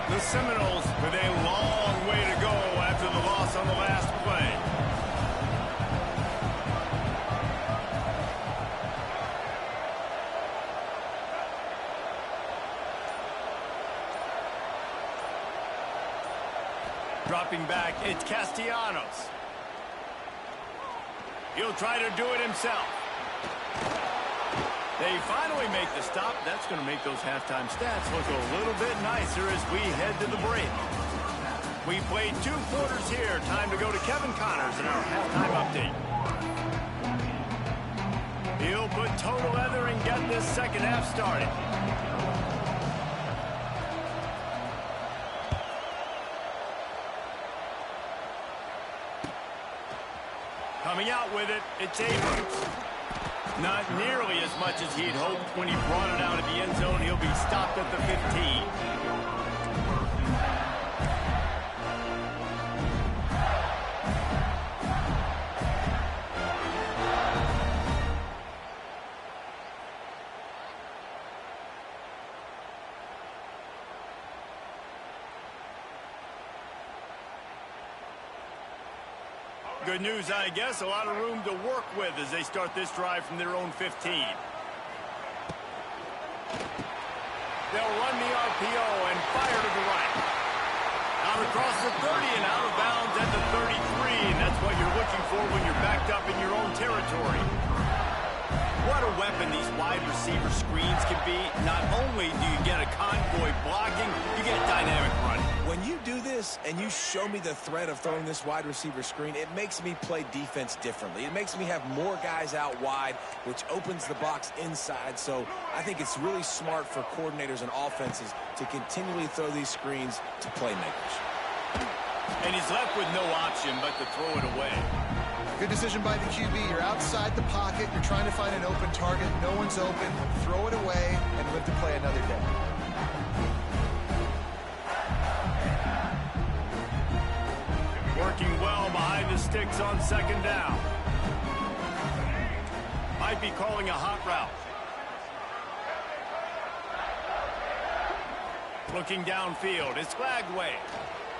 The Seminoles with a long way to go after the loss on the last play. Dropping back, it's Castellanos. He'll try to do it himself. They finally make the stop. That's going to make those halftime stats look a little bit nicer as we head to the break. We played 2 quarters here. Time to go to Kevin Connors in our halftime update. He'll put total leather and get this second half started. Coming out with it, it's Abrams. Not nearly as much as he'd hoped when he brought it out of the end zone. He'll be stopped at the 15. Good news, I guess. A lot of room to work with as they start this drive from their own 15. They'll run the RPO and fire to the right. Out across the 30 and out of bounds at the 33. And that's what you're looking for when you're backed up in your own territory. What a weapon these wide receiver screens can be. Not only do you get a convoy blocking, you get dynamic running. When you do this and you show me the threat of throwing this wide receiver screen, it makes me play defense differently. It makes me have more guys out wide, which opens the box inside. So I think it's really smart for coordinators and offenses to continually throw these screens to playmakers. And he's left with no option but to throw it away. Good decision by the QB. You're outside the pocket. You're trying to find an open target. No one's open. Throw it away and live to play another day. Working well behind the sticks on second down. Might be calling a hot route. Looking downfield, it's Flagway.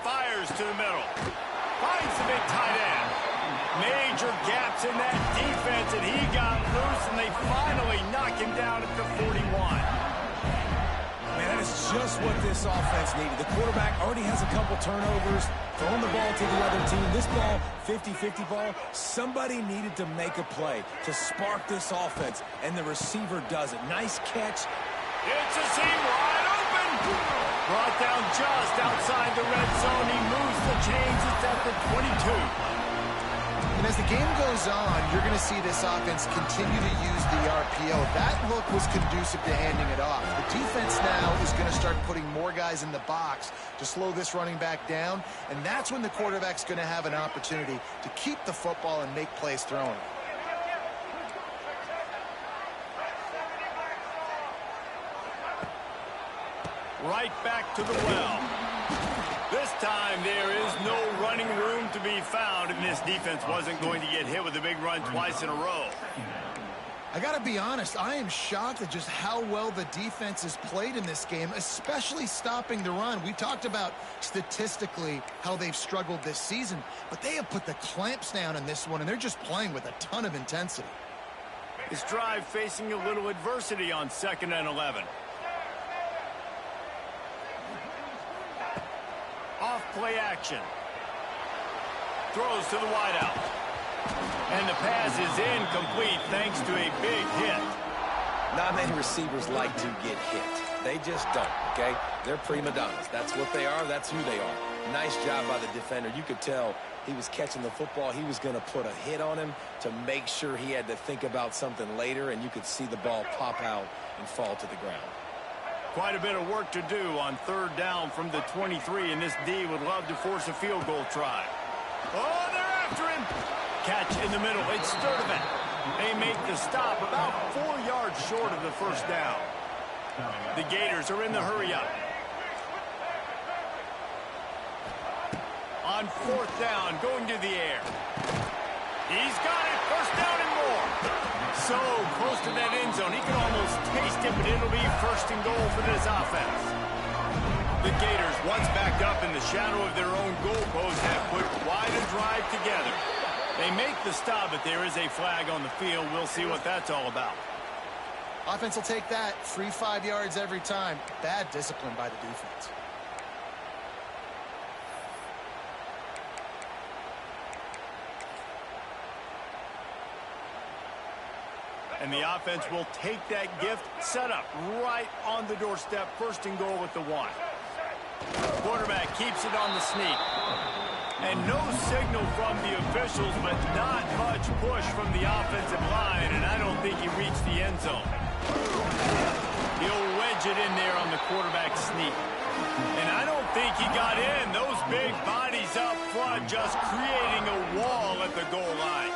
Fires to the middle. Finds the big tight end. Major gaps in that defense, and he got loose, and they finally knock him down at the 41. Man, that is just what this offense needed. The quarterback already has a couple turnovers, throwing the ball to the other team. This ball, 50-50 ball, somebody needed to make a play to spark this offense, and the receiver does it. Nice catch. It's a seam wide open. Brought down just outside the red zone. He moves the chains. It's at the 22. And as the game goes on, you're going to see this offense continue to use the RPO. That look was conducive to handing it off. The defense now is going to start putting more guys in the box to slow this running back down, and that's when the quarterback's going to have an opportunity to keep the football and make plays throwing. Right back to the well. This time there is no running room to be found, and this defense wasn't going to get hit with a big run twice in a row. I got to be honest, I am shocked at just how well the defense has played in this game, especially stopping the run. We talked about statistically how they've struggled this season, but they have put the clamps down in this one, and they're just playing with a ton of intensity. This drive facing a little adversity on 2nd and 11. Off play action. Throws to the wideout. And the pass is incomplete thanks to a big hit. Not many receivers like to get hit. They just don't, okay? They're prima donnas. That's what they are. That's who they are. Nice job by the defender. You could tell he was catching the football. He was going to put a hit on him to make sure he had to think about something later, and you could see the ball pop out and fall to the ground. Quite a bit of work to do on 3rd down from the 23, and this D would love to force a field goal try. Oh, they're after him. Catch in the middle. It's Sturdivant. They make the stop about 4 yards short of the 1st down. The Gators are in the hurry-up. On 4th down, going to the air. He's got it. 1st down and more. So close to that end zone. He can almost taste it, but it'll be 1st and goal for this offense. The Gators, once backed up in the shadow of their own goalpost, have put quite a drive together. They make the stop, but there is a flag on the field. We'll see what that's all about. Offense will take that. Free 5 yards every time. Bad discipline by the defense. And the offense will take that gift, set up right on the doorstep, first and goal with the 1. Quarterback keeps it on the sneak. And no signal from the officials, but not much push from the offensive line, and I don't think he reached the end zone. He'll wedge it in there on the quarterback sneak. And I don't think he got in. Those big bodies up front just creating a wall at the goal line.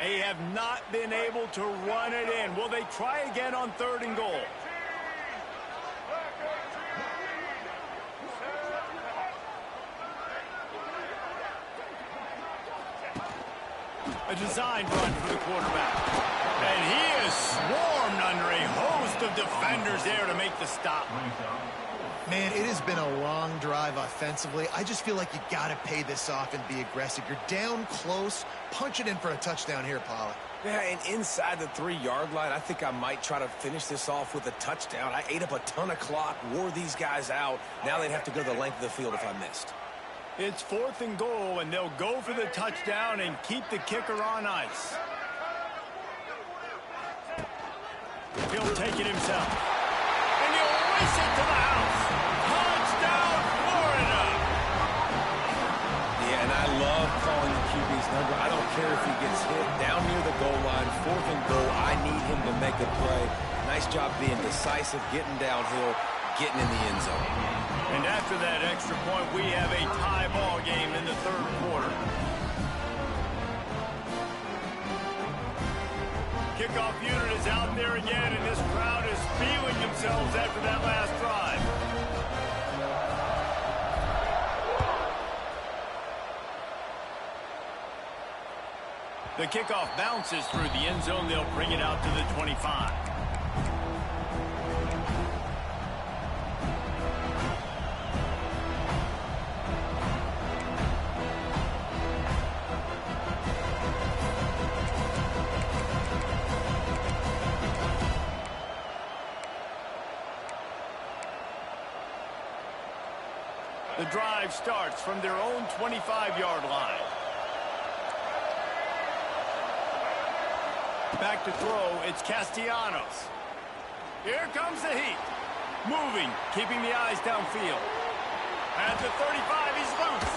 They have not been able to run it in. Will they try again on 3rd and goal? A designed run for the quarterback. And he is swarmed under a host of defenders there to make the stop. Man, it has been a long drive offensively. I just feel like you got to pay this off and be aggressive. You're down close. Punch it in for a touchdown here, Pollard. Yeah, and inside the 3-yard line, I think I might try to finish this off with a touchdown. I ate up a ton of clock, wore these guys out. Now they'd have to go the length of the field if I missed. It's 4th and goal, and they'll go for the touchdown and keep the kicker on ice. He'll take it himself. And he'll race it to the house. Touchdown, Florida! Yeah, and I love calling the QB's number. I don't care if he gets hit down near the goal line, 4th and goal. I need him to make a play. Nice job being decisive, getting downhill, getting in the end zone. And after that extra point, we have a tie ball game in the 3rd quarter. Kickoff unit is out there again, and this crowd is feeling themselves after that last drive. The kickoff bounces through the end zone. They'll bring it out to the 25. The drive starts from their own 25-yard line. Back to throw, it's Castellanos. Here comes the heat. Moving, keeping the eyes downfield. At the 35, he's loose.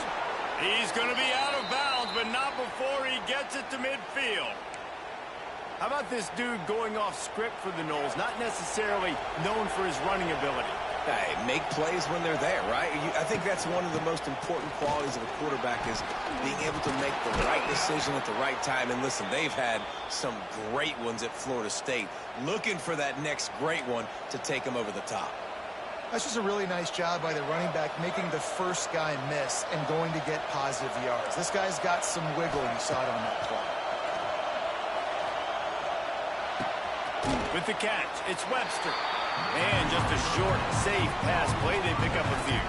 He's going to be out of bounds, but not before he gets it to midfield. How about this dude going off script for the Noles? Not necessarily known for his running ability. Hey, make plays when they're there, right? I think that's one of the most important qualities of a quarterback is being able to make the right decision at the right time. And listen, they've had some great ones at Florida State. Looking for that next great one to take them over the top. That's just a really nice job by the running back, making the first guy miss and going to get positive yards. This guy's got some wiggle, and you saw it on that play. With the catch, it's Webster. And just a short, safe pass play, they pick up a few.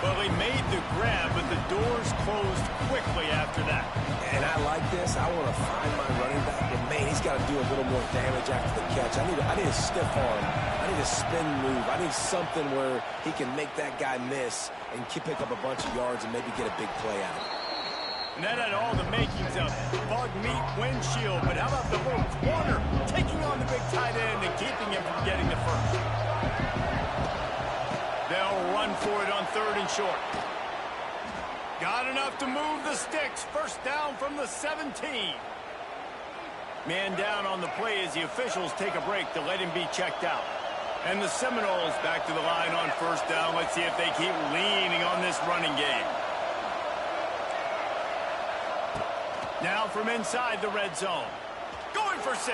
Well, he made the grab, but the doors closed quickly after that. And I like this. I want to find my running back, but man, he's got to do a little more damage after the catch. I need a stiff arm. I need a spin move. I need something where he can make that guy miss and pick up a bunch of yards and maybe get a big play out of it. And that had all the makings of bug meat windshield, but how about the little corner taking on the big tight end and keeping him from getting the first? They'll run for it on 3rd and short. Got enough to move the sticks. First down from the 17. Man down on the play as the officials take a break to let him be checked out. And the Seminoles back to the line on 1st down. Let's see if they keep leaning on this running game. Now from inside the red zone. Going for 6.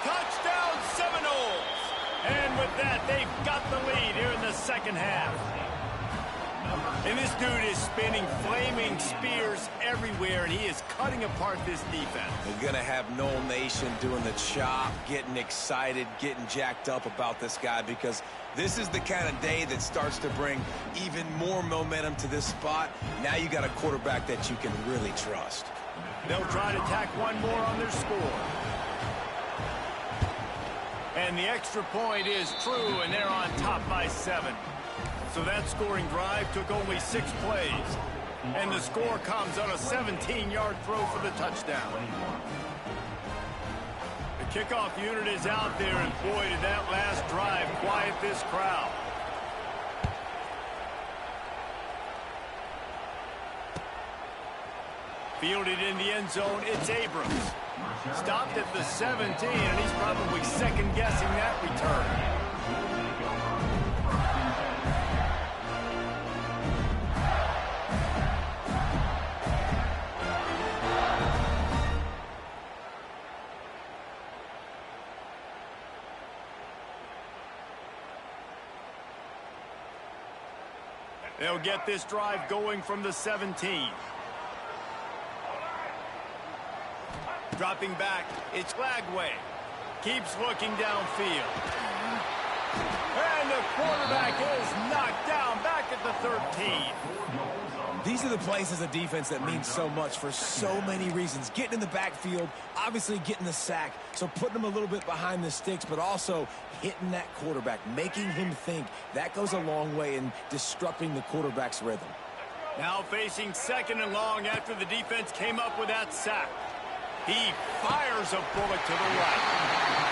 Touchdown Seminoles. And with that, they've got the lead here in the 2nd half. And this dude is spinning flaming spears everywhere, and he is cutting apart this defense. We're going to have Noel Nation doing the chop, getting excited, getting jacked up about this guy, because this is the kind of day that starts to bring even more momentum to this spot. Now you got a quarterback that you can really trust. They'll try to tack one more on their score. And the extra point is true, and they're on top by 7. So that scoring drive took only 6 plays. And the score comes on a 17-yard throw for the touchdown. The kickoff unit is out there, and boy, did that last drive quiet this crowd. Fielded in the end zone, it's Abrams. Stopped at the 17, and he's probably second-guessing that return. They'll get this drive going from the 17. Dropping back, it's Lagway. Keeps looking downfield. And the quarterback is knocked down back at the 13. These are the plays as a defense that mean so much for so many reasons. Getting in the backfield, obviously getting the sack, so putting them a little bit behind the sticks, but also hitting that quarterback, making him think. That goes a long way in disrupting the quarterback's rhythm. Now facing 2nd and long after the defense came up with that sack. He fires a bullet to the right.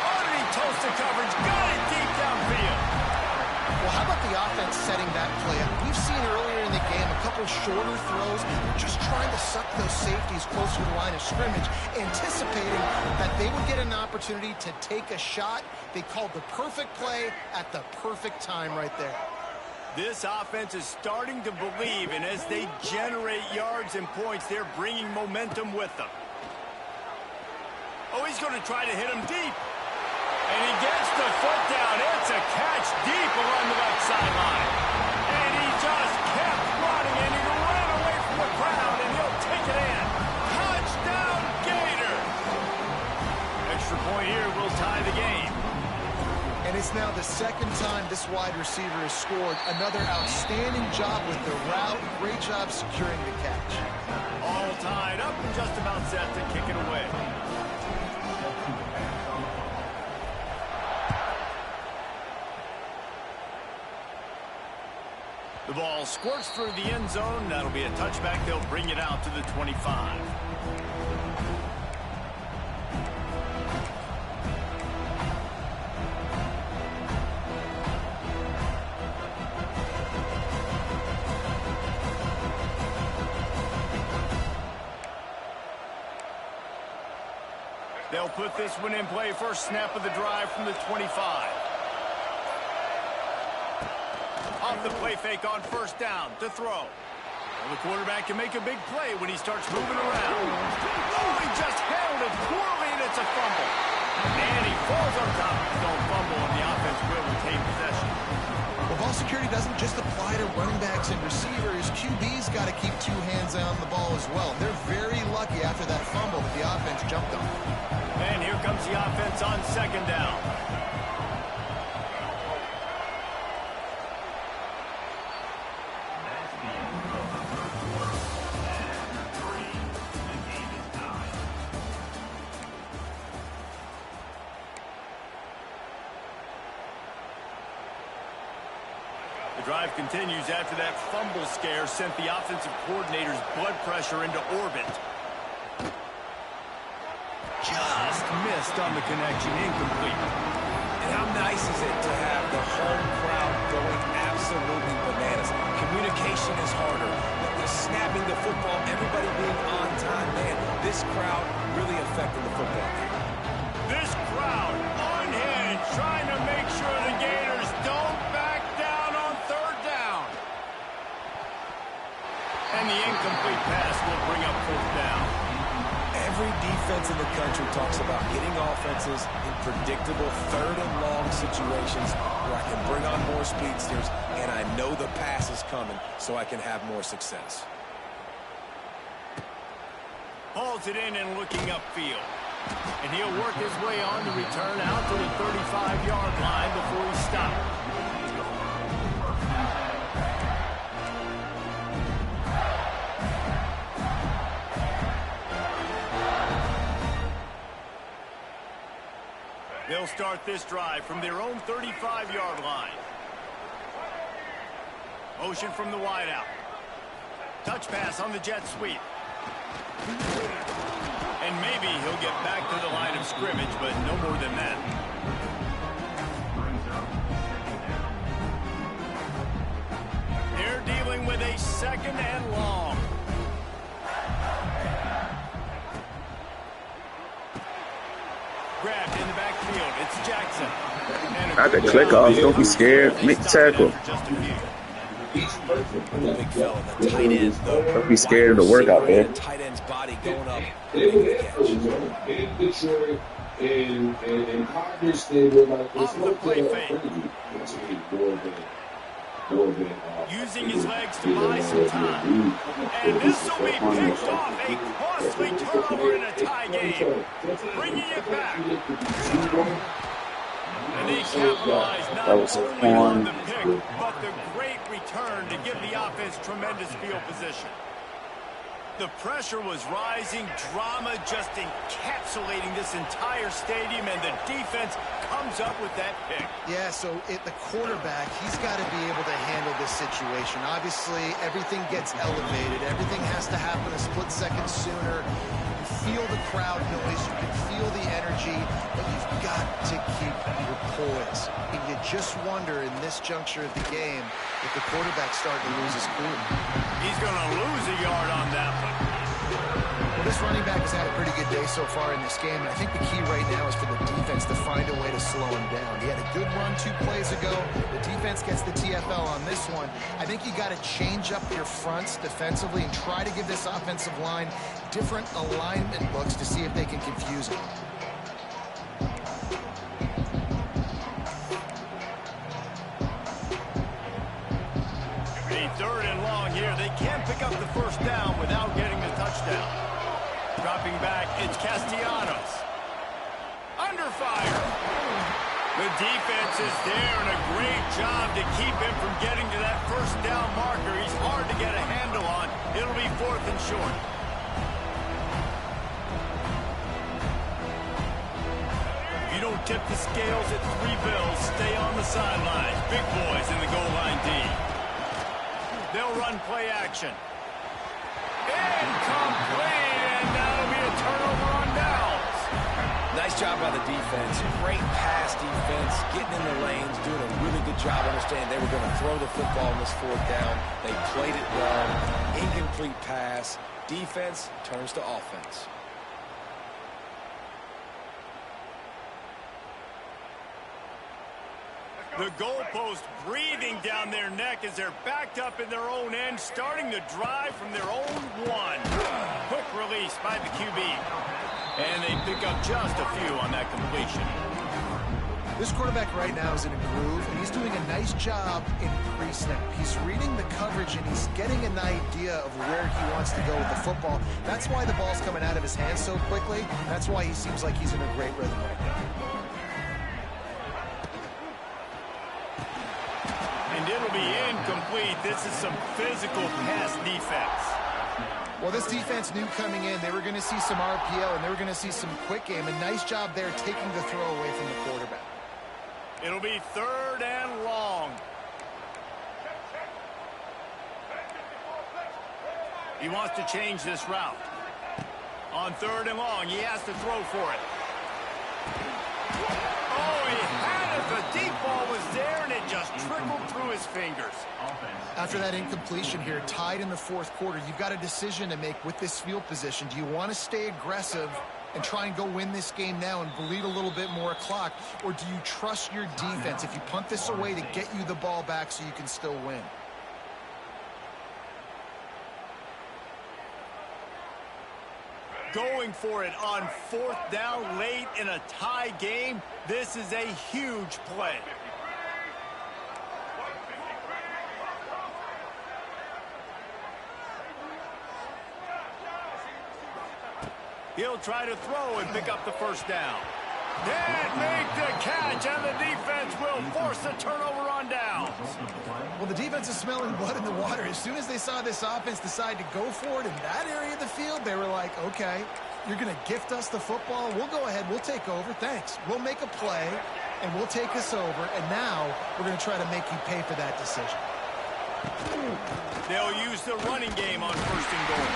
Underneath toasted coverage, got it deep downfield. Well, how about the offense setting that play up? We've seen earlier in the game a couple shorter throws, just trying to suck those safeties closer to the line of scrimmage, anticipating that they would get an opportunity to take a shot. They called the perfect play at the perfect time right there. This offense is starting to believe, and as they generate yards and points, they're bringing momentum with them. Oh, he's going to try to hit him deep. And he gets the foot down. It's a catch deep along the left sideline. And he just kept running, and he ran away from the crowd, and he'll take it in. Touchdown, Gator! Extra point here will tie the game. And it's now the 2nd time this wide receiver has scored. Another outstanding job with the route. Great job securing the catch. All tied up and just about set to kick it away. The ball squirts through the end zone. That'll be a touchback. They'll bring it out to the 25. They'll put this one in play. First snap of the drive from the 25. Off the play fake on 1st down to throw. Well, the quarterback can make a big play when he starts moving around. Oh, he just handled it poorly, and it's a fumble. And he falls on top of his own fumble, and the offense will retain possession. Well, ball security doesn't just apply to running backs and receivers. QB's got to keep 2 hands on the ball as well. They're very lucky after that fumble that the offense jumped on. And here comes the offense on 2nd down. The drive continues after that fumble scare sent the offensive coordinator's blood pressure into orbit. Just missed on the connection, incomplete. And how nice is it to have the home crowd going absolutely bananas? Communication is harder. The snapping the football, everybody being on time, man. This crowd really affected the football game. This crowd unhinged, trying to make sure the Gators don't back down on 3rd down. And the incomplete pass will bring up 4th down. Every defense defense in the country talks about getting offenses in predictable third and long situations where I can bring on more speedsters and I know the pass is coming so I can have more success. Hauls it in and looking upfield. And he'll work his way on to return out to the 35-yard line before he stops. They'll start this drive from their own 35-yard line. Motion from the wideout. Touch pass on the jet sweep. And maybe he'll get back to the line of scrimmage, but no more than that. They're dealing with a second and long. Grabbed in the backfield. It's Jackson. Not the click off. Don't be scared. Make the tackle. Big fella, the tight end, though. Don't be scared of the work out there. Tight end's body going up. In Detroit, in Congress, they were like, there's Off no the play player fake. more than Using his legs to buy some time. And this will be picked off. A costly turnover in a tie game. Bringing it back. And they capitalized not only on the pick, but the great return to give the offense tremendous field position. The pressure was rising, drama just encapsulating this entire stadium, and the defense comes up with that pick. Yeah, so the quarterback, he's got to be able to handle this situation. Obviously, everything gets elevated. Everything has to happen a split second sooner. You feel the crowd noise. You can feel the energy, but you've got to keep your poise. And you just wonder in this juncture of the game if the quarterback's starting to lose his cool. He's going to lose a yard on that one. Well, this running back has had a pretty good day so far in this game, and I think the key right now is for the defense to find a way to slow him down. He had a good run 2 plays ago. The defense gets the TFL on this one. I think you got to change up your fronts defensively and try to give this offensive line different alignment looks to see if they can confuse him. Third and long here. They can't pick up the first down without getting the touchdown. Dropping back, it's Castellanos. Under fire. The defense is there, and a great job to keep him from getting to that first down marker. He's hard to get a handle on. It'll be 4th and short. If you don't tip the scales at 3 bills, stay on the sidelines. Big boys in the goal line D. They'll run play action. Incomplete, and that'll be a turnover on downs. Nice job by the defense. Great pass defense, getting in the lanes, doing a really good job understanding they were going to throw the football on this 4th down. They played it well. Incomplete pass. Defense turns to offense. The goalpost breathing down their neck as they're backed up in their own end, starting to drive from their own 1. Quick release by the QB. And they pick up just a few on that completion. This quarterback right now is in a groove, and he's doing a nice job in pre-snap. He's reading the coverage, and he's getting an idea of where he wants to go with the football. That's why the ball's coming out of his hands so quickly. That's why he seems like he's in a great rhythm right now. And it'll be incomplete. This is some physical pass defense. Well, this defense knew coming in they were going to see some RPO and they were going to see some quick game. A nice job there taking the throw away from the quarterback. It'll be 3rd and long. He wants to change this route. On 3rd and long, he has to throw for it. Oh, he had it. The deep ball was there, and it just trickled through his fingers. After that incompletion here, tied in the 4th quarter, you've got a decision to make with this field position. Do you want to stay aggressive and try and go win this game now and bleed a little bit more clock, or do you trust your defense if you punt this away to get you the ball back so you can still win? going for it on 4th down late in a tie game. This is a huge play. He'll try to throw and pick up the first down. Can't make the catch, and the defense will force a turnover on downs. Well, the defense is smelling blood in the water. As soon as they saw this offense decide to go for it in that area of the field, they were like, okay, you're going to gift us the football. We'll go ahead. We'll take over. Thanks. We'll make a play, and we'll take us over. And now we're going to try to make you pay for that decision. They'll use the running game on 1st and goal.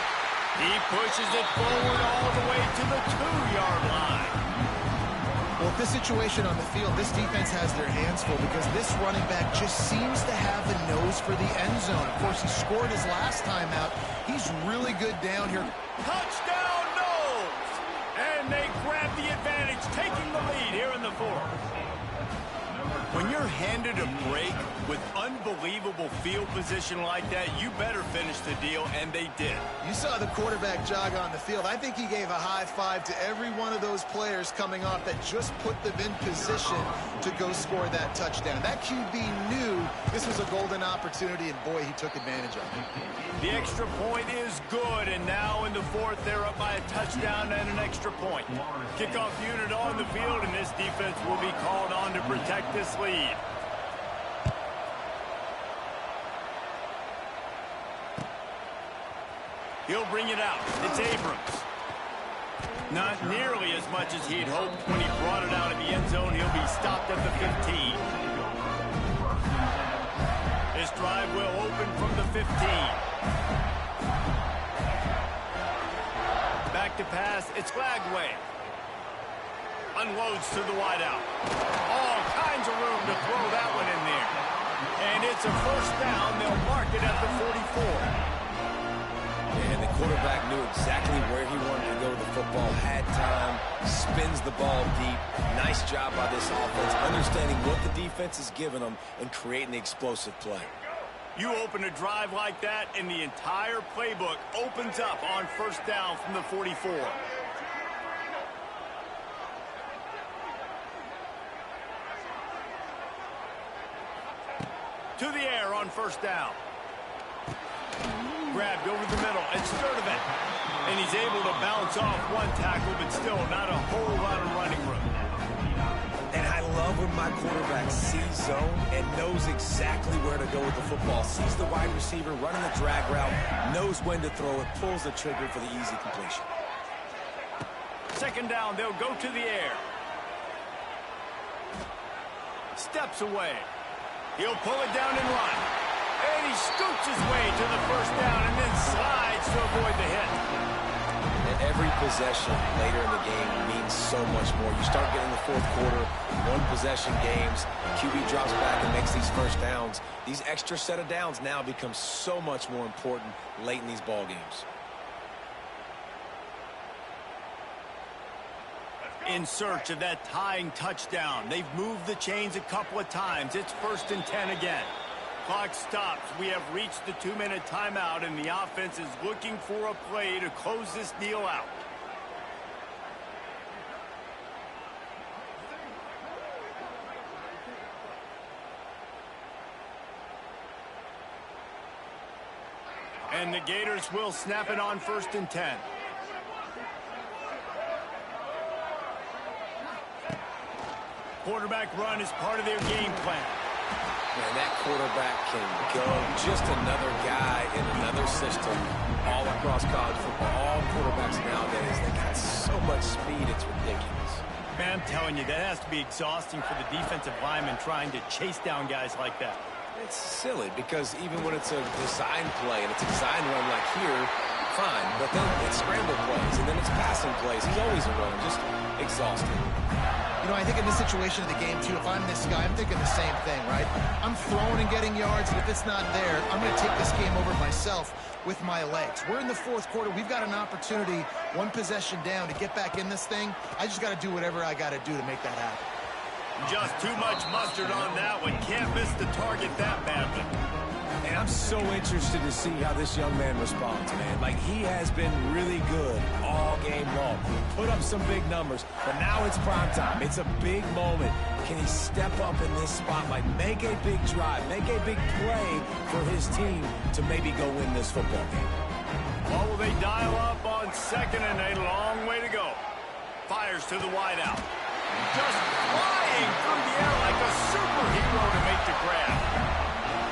He pushes it forward all the way to the 2-yard line. Well, with this situation on the field, this defense has their hands full because this running back just seems to have the nose for the end zone. Of course, he scored his last time out. He's really good down here. Touchdown, Knowles! And they grab the advantage, taking the lead here in the 4th. When you're handed a break with unbelievable field position like that, you better finish the deal, and they did. You saw the quarterback jog on the field. I think he gave a high five to every one of those players coming off that just put them in position to go score that touchdown. That QB knew this was a golden opportunity, and boy, he took advantage of it. The extra point is good, and now in the 4th, they're up by a touchdown and an extra point. Kickoff unit on the field, and this defense will be called on to protect this lead. He'll bring it out. It's Abrams. Not nearly as much as he'd hoped when he brought it out of the end zone. He'll be stopped at the 15. This drive will open from the 15. Back to pass. It's Lagway. Unloads to the wideout. All kinds of room to throw that one in there. And it's a 1st down. They'll mark it at the 44. And the quarterback knew exactly where he wanted to go with the football, had time, spins the ball deep. Nice job by this offense, understanding what the defense is giving them and creating the explosive play. You open a drive like that, and the entire playbook opens up on 1st down from the 44. To the air on 1st down. Grabbed over the middle. It's Sturdivant. And he's able to bounce off one tackle, but still not a whole lot of running room. And I love when my quarterback sees zone and knows exactly where to go with the football. Sees the wide receiver running the drag route, knows when to throw it, pulls the trigger for the easy completion. 2nd down, they'll go to the air. Steps away. He'll pull it down and run. And he scoots his way to the 1st down and then slides to avoid the hit. And every possession later in the game means so much more. You start getting the 4th quarter, 1-possession games, QB drops back and makes these 1st downs. These extra set of downs now become so much more important late in these ball games. In search of that tying touchdown. They've moved the chains a couple of times. It's 1st and 10 again. Clock stops. We have reached the 2-minute timeout, and the offense is looking for a play to close this deal out. And the Gators will snap it on 1st and 10. Quarterback run is part of their game plan. And that quarterback can go just another guy in another system all across college football. All quarterbacks nowadays, they got so much speed, it's ridiculous. Man, I'm telling you, that has to be exhausting for the defensive lineman trying to chase down guys like that. It's silly because even when it's a design play and it's a design run like here, fine. But then it's scramble plays and then it's passing plays. He's always a runner, just exhausting. You know, I think in this situation of the game, too, if I'm this guy, I'm thinking the same thing, right? I'm throwing and getting yards, and if it's not there, I'm going to take this game over myself with my legs. We're in the 4th quarter. We've got an opportunity, 1 possession down, to get back in this thing. I just got to do whatever I got to do to make that happen. Just too much mustard on that one. Can't miss the target that badly. And I'm so interested to see how this young man responds, man. Like, he has been really good all game long. Put up some big numbers, but now it's prime time. It's a big moment. Can he step up in this spotlight, make a big drive, make a big play for his team to maybe go win this football game? What will they dial up on second and a long way to go? Fires to the wideout. Just flying through the air like a superhero to make the grab.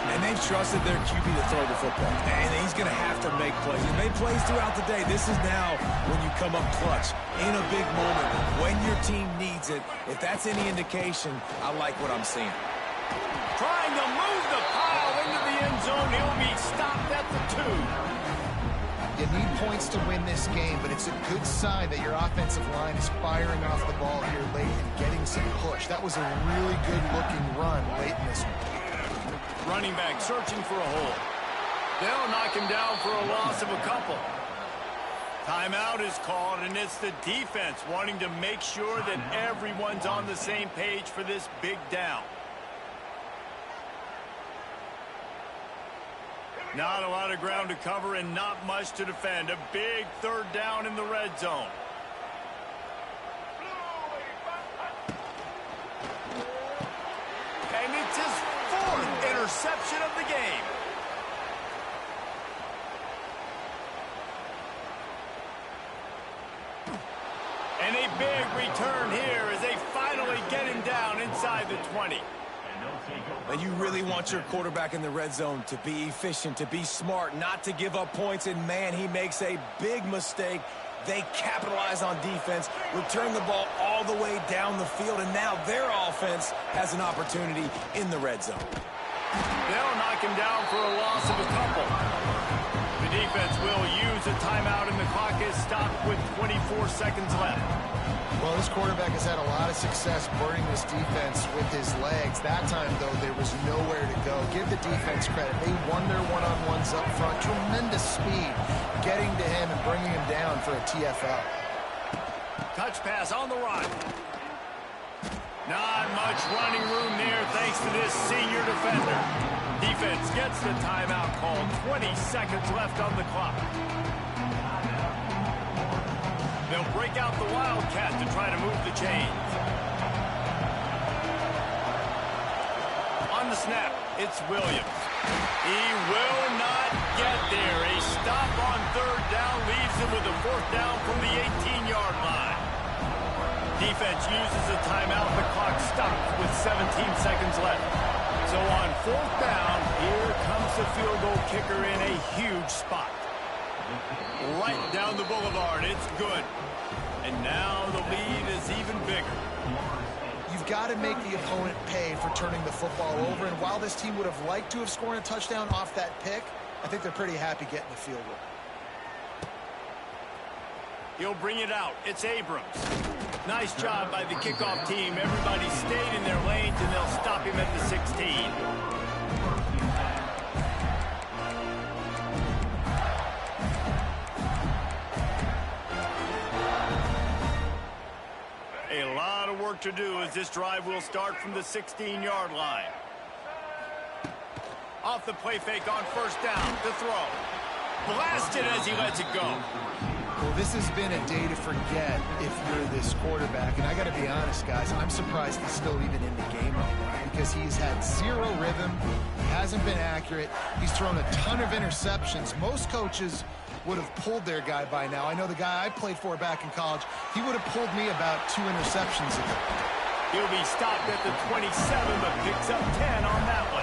And they've trusted their QB to throw the football. And he's going to have to make plays. He made plays throughout the day. This is now when you come up clutch in a big moment when your team needs it. If that's any indication, I like what I'm seeing. Trying to move the pile into the end zone. He'll be stopped at the 2. You need points to win this game, but it's a good sign that your offensive line is firing off the ball here late and getting some push. That was a really good-looking run late in this one. Running back searching for a hole. They'll knock him down for a loss of a couple. Timeout is called, and it's the defense wanting to make sure that everyone's on the same page for this big down. Not a lot of ground to cover and not much to defend. A big third down in the red zone. And it's his 4th interception of the game. And a big return here as they finally get him down inside the 20. And you really want your quarterback in the red zone to be efficient, to be smart, not to give up points. And, man, he makes a big mistake. They capitalize on defense, return the ball all the way down the field, and now their offense has an opportunity in the red zone. They'll knock him down for a loss of a couple. The defense will use a timeout, and the clock is stopped with 24 seconds left. Well, this quarterback has had a lot of success burning this defense with his legs. That time, though, there was nowhere to go. Give the defense credit. They won their one-on-ones up front. Tremendous speed getting to him and bringing him down for a TFL. Touch pass on the run. Not much running room there thanks to this senior defender. Defense gets the timeout called. 20 seconds left on the clock. They'll break out the Wildcat to try to move the chains. On the snap, it's Williams. He will not get there. A stop on third down leaves him with a 4th down from the 18-yard line. Defense uses a timeout. The clock stops with 17 seconds left. So on 4th down, here comes the field goal kicker in a huge spot. Right down the boulevard. It's good. And now the lead is even bigger. You've got to make the opponent pay for turning the football over. And while this team would have liked to have scored a touchdown off that pick, I think they're pretty happy getting the field goal. He'll bring it out. It's Abrams. Nice job by the kickoff team. Everybody stayed in their lanes, and they'll stop him at the 16. A lot of work to do as this drive will start from the 16-yard line. Off the play fake on 1st down. The throw. Blasted as he lets it go. Well, this has been a day to forget if you're this quarterback. And I got to be honest, guys, I'm surprised he's still even in the game right now because he's had zero rhythm. He hasn't been accurate. He's thrown a ton of interceptions. Most coaches would have pulled their guy by now. I know the guy I played for back in college, he would have pulled me about 2 interceptions ago. He'll be stopped at the 27, but picks up 10 on that one.